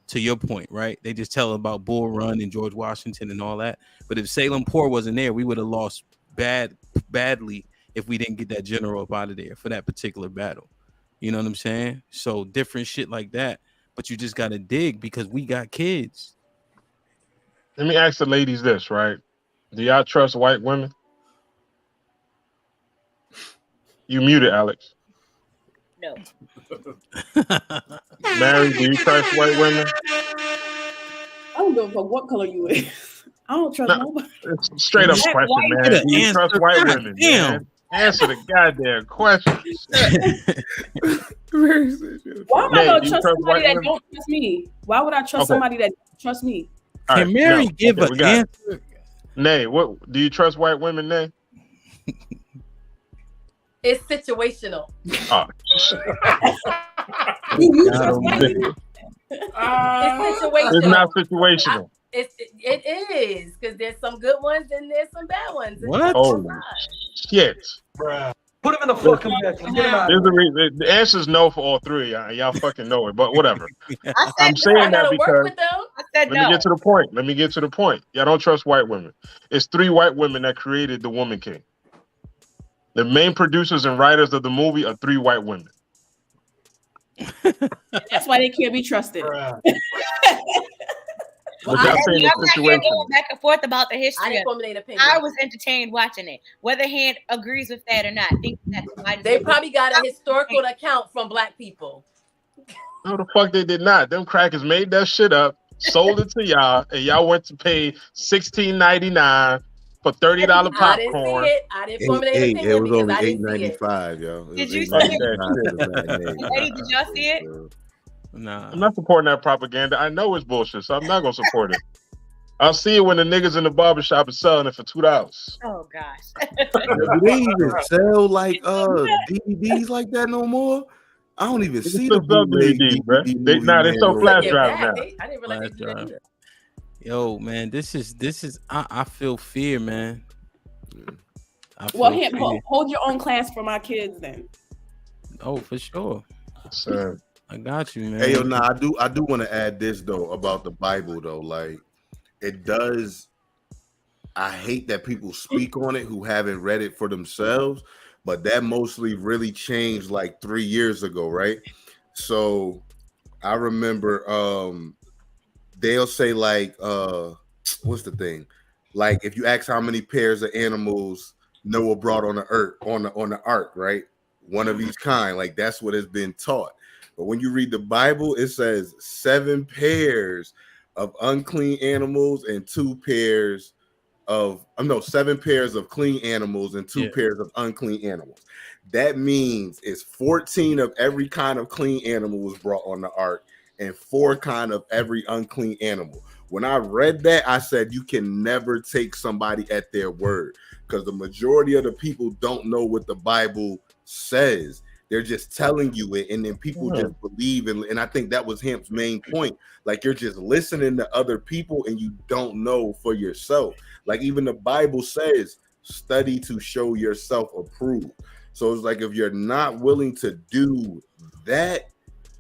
To your point, right? They just tell about Bull Run and George Washington and all that. But if Salem Poor wasn't there, we would have lost badly if we didn't get that general up out of there for that particular battle. You know what I'm saying? So different shit like that. But you just got to dig because we got kids. Let me ask the ladies this, right? Do y'all trust white women? You muted, Alex. No. Mary, do you trust white women? I don't give a fuck what color you is. I don't trust nobody. It's a straight up question, man. Do you trust white women? Man? Answer the goddamn question. Why am I gonna trust somebody that don't trust me? Why would I trust somebody that don't trust me? Can Mary give an answer? Nay, what do you trust white women, Nay? It's situational. Oh. You trust women? It's situational. It's not situational. It is because there's some good ones and there's some bad ones. What? Oh shit! Bruh. Put him in the fucking mix. Get him out. The answer is no for all three. Y'all fucking know it, but whatever. I'm saying that because let me get to the point. Y'all don't trust white women. It's 3 white women that created the Woman King. The main producers and writers of the movie are 3 white women. That's why they can't be trusted. Well, I'm not here going back and forth about the history. I didn't formulate an opinion. I was entertained watching it. Whether Hand agrees with that or not, I think that's why they probably got a historical account from Black people. No, the fuck they did not. Them crackers made that shit up, sold it to y'all, and y'all went to pay $16.99 for $30 popcorn. I didn't see it. I didn't formulate an opinion. It was only $8.95, yo. Did you see it? Eddie, did y'all see it? Nah. I'm not supporting that propaganda. I know it's bullshit, so I'm not gonna support it. I'll see it when the niggas in the barbershop are selling it for $2. Oh gosh. Do they even sell like DVDs like that no more? I don't even see the DVDs, bro. They sell flash drives now. I didn't realize they did that either. Yo, man, this is I feel fear, man. I Well, feel fear. hold your own class for my kids then. Oh, for sure. So, I got you, Hey, yo, man. nah, I do want to add this though about the Bible though. Like, it does. I hate that people speak on it who haven't read it for themselves, but that mostly really changed like 3 years ago, right? So I remember they'll say like what's the thing? Like if you ask how many pairs of animals Noah brought on the earth on the ark, right? One of each kind, like that's what has been taught. But when you read the Bible, it says 7 pairs of unclean animals and 2 pairs of no 7 pairs of clean animals and two Yeah. pairs of unclean animals. That means it's 14 of every kind of clean animal was brought on the ark and 4 kind of every unclean animal. When I read that, I said you can never take somebody at their word because the majority of the people don't know what the Bible says. They're just telling you it, and then people just believe. And I think that was Hamp's main point. Like you're just listening to other people and you don't know for yourself. Like even the Bible says, study to show yourself approved. So it's like if you're not willing to do that,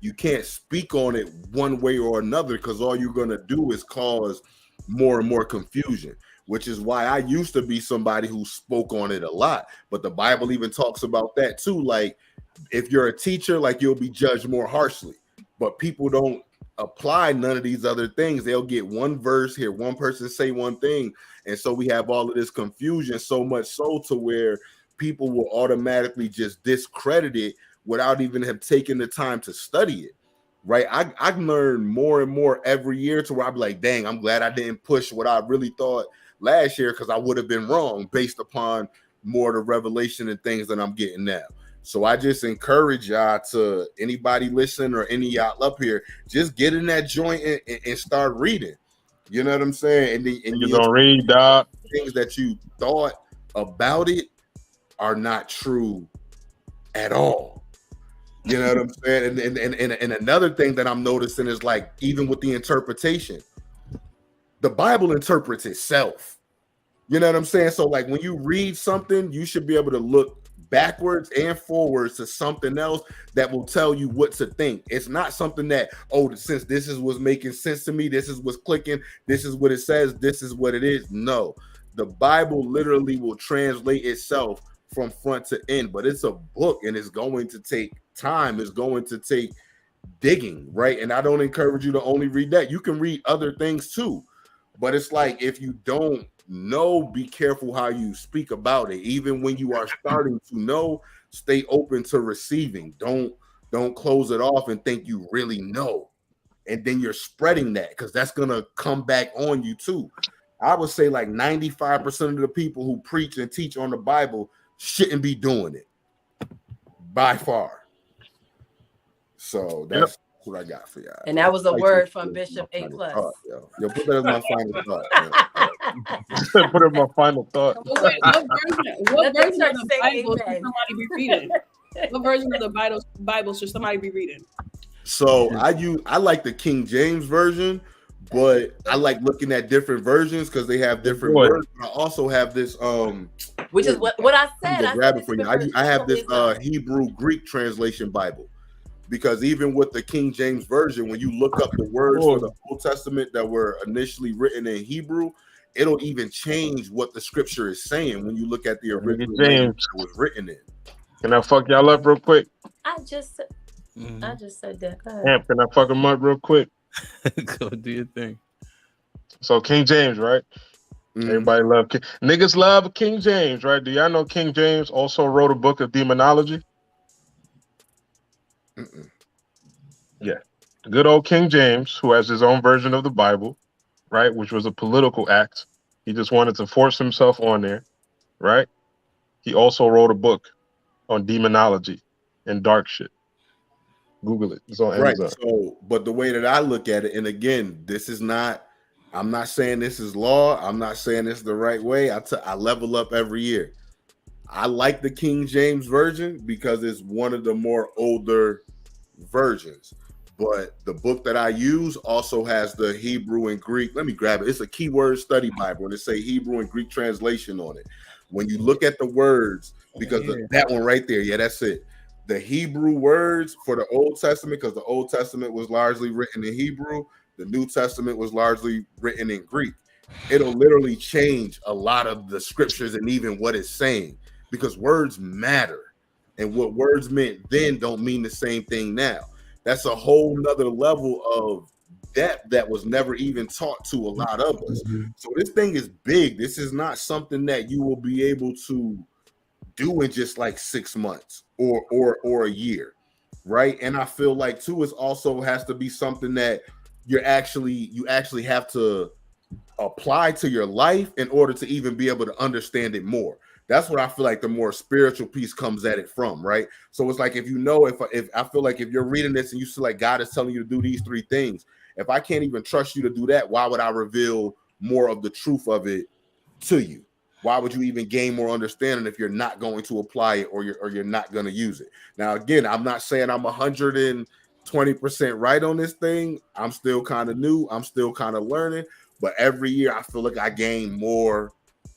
you can't speak on it one way or another because all you're going to do is cause more and more confusion, which is why I used to be somebody who spoke on it a lot. But the Bible even talks about that too. Like if you're a teacher, like you'll be judged more harshly, but people don't apply none of these other things. They'll get one verse here, one person say one thing, and so we have all of this confusion, so much so to where people will automatically just discredit it without even have taken the time to study it. Right? I've learned more and more every year to where I'm like, dang, I'm glad I didn't push what I really thought last year because I would have been wrong based upon more of the revelation and things that I'm getting now. So I just encourage y'all to anybody listening or any y'all up here, just get in that joint and start reading. You know what I'm saying? And you gonna read, dog? Things that you thought about it are not true at all. You know what I'm saying? And another thing that I'm noticing is like even with the interpretation, the Bible interprets itself. You know what I'm saying? So like when you read something, you should be able to look backwards and forwards to something else that will tell you what to think. It's not something that, oh, since this is what's making sense to me, this is what's clicking, this is what it says, this is what it is. No, the Bible literally will translate itself from front to end, but it's a book and it's going to take time. It's going to take digging, right? And I don't encourage you to only read that. You can read other things too, but it's like if you don't know, be careful how you speak about it. Even when you are starting to know, stay open to receiving. Don't close it off and think you really know, and then you're spreading that because that's gonna come back on you too. I would say like 95% of the people who preach and teach on the Bible shouldn't be doing it by far. So that's what I got for y'all. And that was a word from Bishop A+. Yo, put that as my final thought. Put in my final thought. What version of the Bible should somebody be reading? What version of the Bible should somebody be reading? So I like the King James version, but I like looking at different versions because they have different words. I also have this which is what I said. I have this Hebrew Greek translation Bible. Because even with the King James version, when you look up the words for the Old Testament that were initially written in Hebrew, it'll even change what the scripture is saying when you look at the original language that was written in. Can I fuck y'all up real quick? I just said that. Go ahead. Camp, can I fuck them up real quick? Go do your thing. So King James, right? Everybody love niggas love King James, right? Do y'all know King James also wrote a book of demonology? Yeah, the good old King James, who has his own version of the Bible, right, which was a political act. He just wanted to force himself on there, right? He also wrote a book on demonology and dark shit. Google it. It's on Amazon. Right. So, but the way that I look at it, and again, this is not. I'm not saying this is law. I'm not saying this is the right way. I level up every year. I like the King James version because it's one of the more older versions. but the book that I use also has the Hebrew and Greek. Let me grab it. It's a keyword study Bible, and it say Hebrew and Greek translation on it. When you look at the words, because that one right there, yeah, that's it. The Hebrew words for the Old Testament, because the Old Testament was largely written in Hebrew, the New Testament was largely written in Greek. It'll literally change a lot of the scriptures and even what it's saying, because words matter. And what words meant then don't mean the same thing now. That's a whole nother level of depth that was never even taught to a lot of us. So this thing is big. This is not something that you will be able to do in just like 6 months or a year, right? And I feel like too, it also has to be something that you actually have to apply to your life in order to even be able to understand it more. That's what I feel like the more spiritual piece comes at it from, right? So it's like, if I feel like if you're reading this and you feel like God is telling you to do these 3 things, if I can't even trust you to do that, why would I reveal more of the truth of it to you? Why would you even gain more understanding if you're not going to apply it or you're not going to use it? Now, again, I'm not saying I'm 120% right on this thing. I'm still kind of new. I'm still kind of learning. But every year I feel like I gain more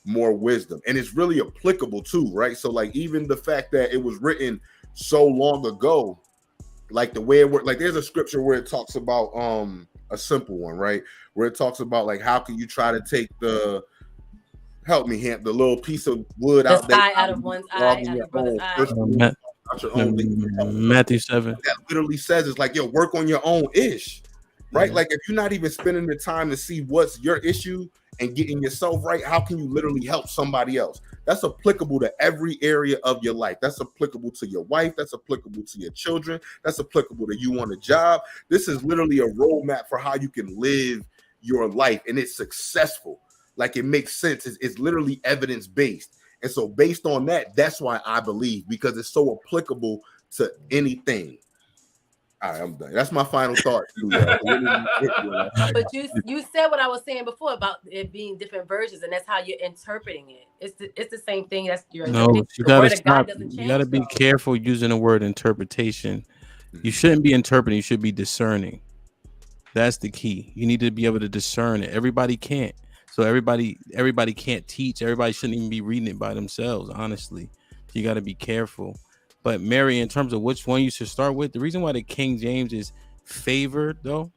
wisdom, and it's really applicable too, right? So like, even the fact that it was written so long ago, like the way it worked, like there's a scripture where it talks about a simple one, right? Where it talks about like, how can you try to take the little piece of wood out of one's eye, out of brother's eye. Out your own. Matthew 7. That literally says it's like, yo, work on your own ish, right? Like, if you're not even spending the time to see what's your issue and getting yourself right, how can you literally help somebody else? That's applicable to every area of your life. That's applicable to your wife. That's applicable to your children. That's applicable to you on a job. This is literally a roadmap for how you can live your life, and it's successful. Like, it makes sense. It's literally evidence-based. And so based on that, that's why I believe, because it's so applicable to anything. All right, I'm done. That's my final thought. But you said what I was saying before about it being different versions, and that's how you're interpreting it. It's the same thing. That's your no. You gotta stop. You gotta be careful using the word interpretation. You shouldn't be interpreting. You should be discerning. That's the key. You need to be able to discern it. Everybody can't. So everybody can't teach. Everybody shouldn't even be reading it by themselves. Honestly, you got to be careful. But Mary, in terms of which one you should start with, the reason why the King James is favored though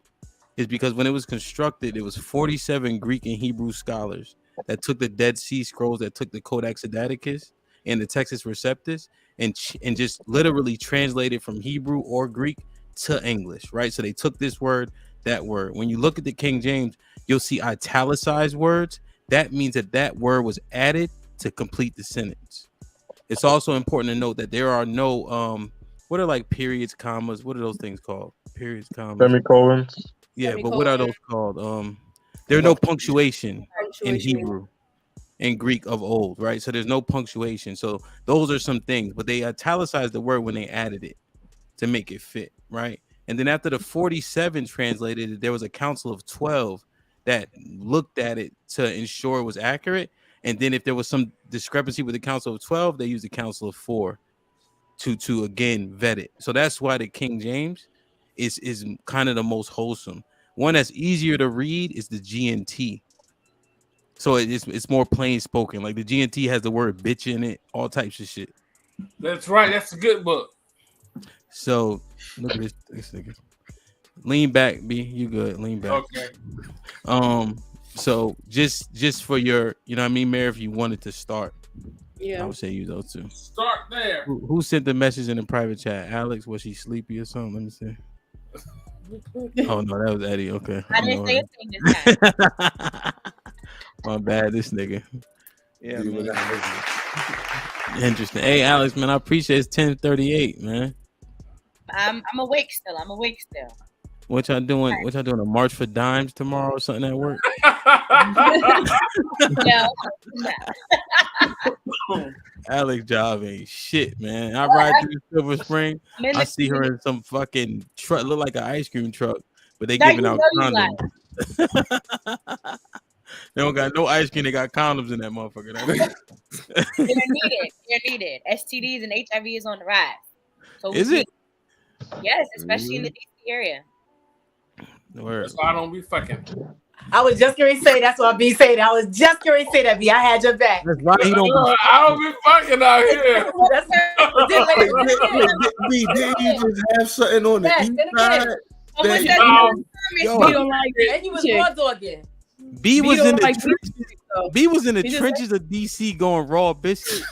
is because when it was constructed, it was 47 Greek and Hebrew scholars that took the Dead Sea Scrolls, that took the Codex Sinaiticus and the Textus Receptus, and just literally translated from Hebrew or Greek to English, right? So they took this word, that word. When you look at the King James, you'll see italicized words. That means that word was added to complete the sentence. It's also important to note that there are no what are like periods, commas? What are those things called? Periods, commas, semicolons. Yeah, but what are those called? There are no punctuation in Hebrew and Greek of old, right? So there's no punctuation. So those are some things, but they italicized the word when they added it to make it fit, right? And then after the 47 translated it, there was a council of 12 that looked at it to ensure it was accurate. And then if there was some discrepancy with the council of 12, they used the council of 4 to again vet it. So that's why the King James is kind of the most wholesome. One that's easier to read is the GNT. So it's more plain spoken. Like the GNT has the word bitch in it, all types of shit. That's right. That's a good book. So look at this nigga. Lean back, B. You good? Lean back. Okay. So just for your, you know what I mean, Mary, if you wanted to start, yeah, I would say you though too. Start there. Who sent the message in the private chat? Alex, was she sleepy or something? Let me see. Oh no, that was Eddie. Okay. I didn't say a thing this time. My bad, this nigga. Yeah, man. Interesting. Hey, Alex, man, I appreciate it's 10:38, man. I'm awake still. What y'all doing? What y'all doing? A march for dimes tomorrow or something at work? No. Alex job ain't shit, man. I ride through Silver Spring. I see her in some fucking truck, look like an ice cream truck, but they giving out condoms. They don't got no ice cream. They got condoms in that motherfucker. They're needed. STDs and HIV is on the rise. So is it? Yes, especially in the DC area. Word. That's why I don't be fucking. I was just going to say that's what B saying. I was just going to say that, B. I had your back. That's why he don't. I don't be fucking out here. B, didn't you just have something on the east side? He don't like and you was raw dogging. B was in the like trenches. B was in the trenches of DC going raw biscuit.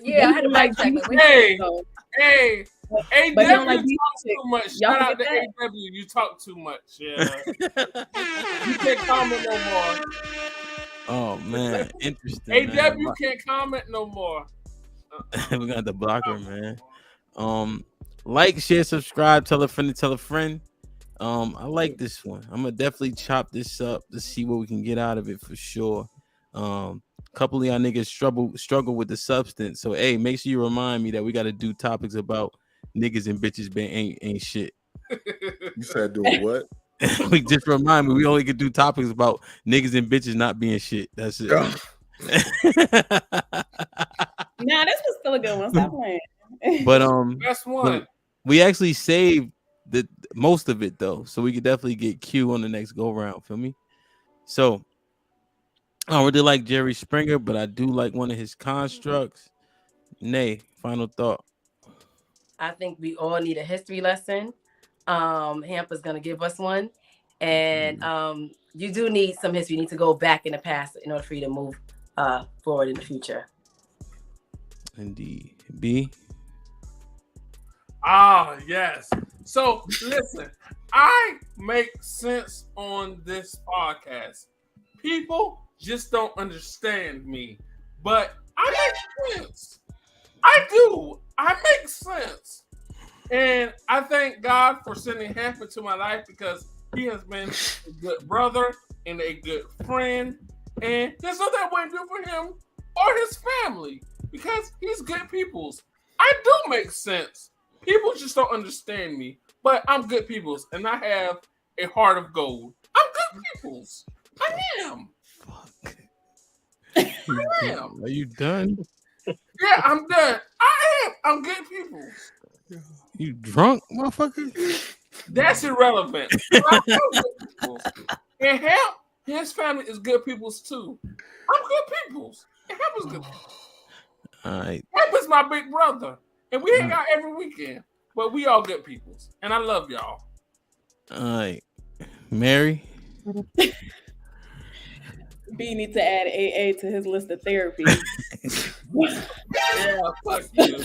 Yeah, I had to like Hey, AW, but he don't like you talk too much. Shout out to AW, you talk too much. Yeah. You can't comment no more. Oh man, interesting. AW man. can't comment no more. We got the blocker, man. Like, share, subscribe, tell a friend to tell a friend. I like this one. I'm gonna definitely chop this up to see what we can get out of it for sure. Couple of y'all niggas struggle with the substance. So hey, make sure you remind me that we gotta do topics about niggas and bitches being ain't shit. You said doing what? We just remind me we only could do topics about niggas and bitches not being shit. That's it. Nah, this was still a good one. Stop playing. But best one. We actually saved the most of it though, so we could definitely get Q on the next go round. Feel me? So I really like Jerry Springer, but I do like one of his constructs. Nay, final thought. I think we all need a history lesson. Hampa's gonna give us one, and you do need some history. You need to go back in the past in order for you to move forward in the future. Indeed. B. Ah, yes. So listen, I make sense on this podcast. People just don't understand me, but I make sense. I do. I make sense. And I thank God for sending Hamper to my life because he has been a good brother and a good friend. And there's nothing I wouldn't do for him or his family because he's good peoples. I do make sense. People just don't understand me, but I'm good peoples and I have a heart of gold. I'm good peoples. I am. Fuck. I am. Are you done? Yeah, I'm done. I am. I'm good people. You drunk, motherfucker? That's irrelevant. I am good people. And Hemp, his family is good peoples too. I'm good peoples. And Hemp is good peoples. All right. Hemp is my big brother. And we hang out every weekend. But we all good peoples. And I love y'all. All right. Mary? B needs to add AA to his list of therapy. Yeah, fuck you.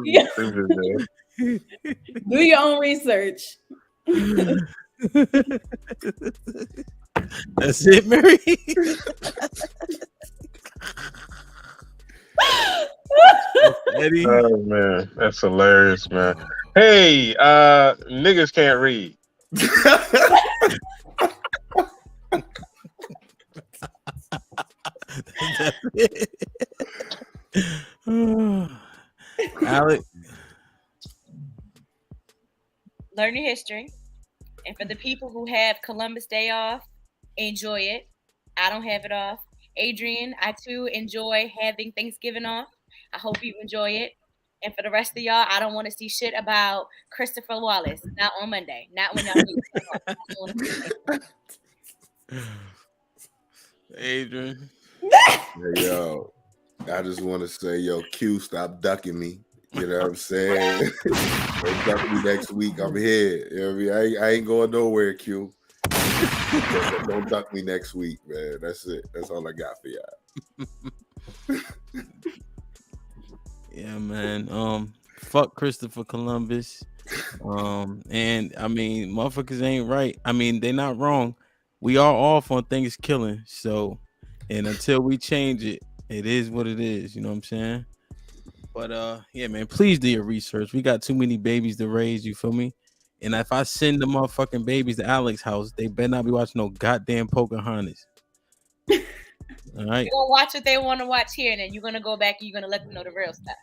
Yeah. Do your own research. That's it, Mary. Eddie. Oh man, that's hilarious, man. Hey, niggas can't read. That's it. Alex. Learn your history. And for the people who have Columbus Day off, enjoy it. I don't have it off. Adrian, I too enjoy having Thanksgiving off. I hope you enjoy it. And for the rest of y'all, I don't want to see shit about Christopher Wallace. Not on Monday. Not when y'all do. Adrian. Hey, yo, I just want to say, yo, Q, stop ducking me. You know what I'm saying? Don't duck me next week. I'm here. You know what I mean? I ain't going nowhere, Q. Don't duck me next week, man. That's it. That's all I got for y'all. Yeah, man. Fuck Christopher Columbus. And I mean, motherfuckers ain't right. I mean, they're not wrong. We are off on things killing. So, and until we change it, it is what it is. You know what I'm saying? But yeah, man, please do your research. We got too many babies to raise, you feel me? And if I send the motherfucking babies to Alex's house, they better not be watching no goddamn Pocahontas. All right. They're gonna watch what they want to watch here, and then you're gonna go back and you're gonna let them know the real stuff.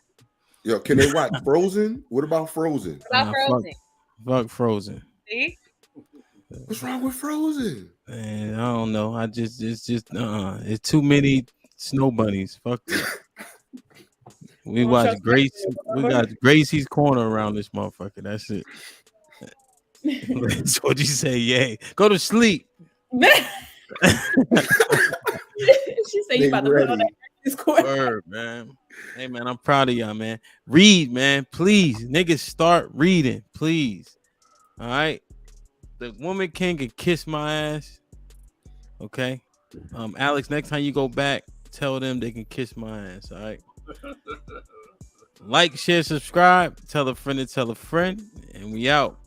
Yo, can they watch Frozen? What about Frozen? What about Frozen? Fuck Frozen. See? What's wrong with Frozen? Man, I don't know. It's too many snow bunnies. Fuck that. We Don't watch trust Grace. that We shit, got Gracie's corner around this motherfucker. That's it. motherfucker. That's what you say. Yay. Go to sleep. She said you They about to put on ready. that square. Word, man. Hey, man, I'm proud of y'all, man. Read, man. Please. Niggas, start reading. Please. All right. The woman king can kiss my ass. Okay. Alex, next time you go back, tell them they can kiss my ass. All right. Like, share, subscribe. Tell a friend to tell a friend. And we out.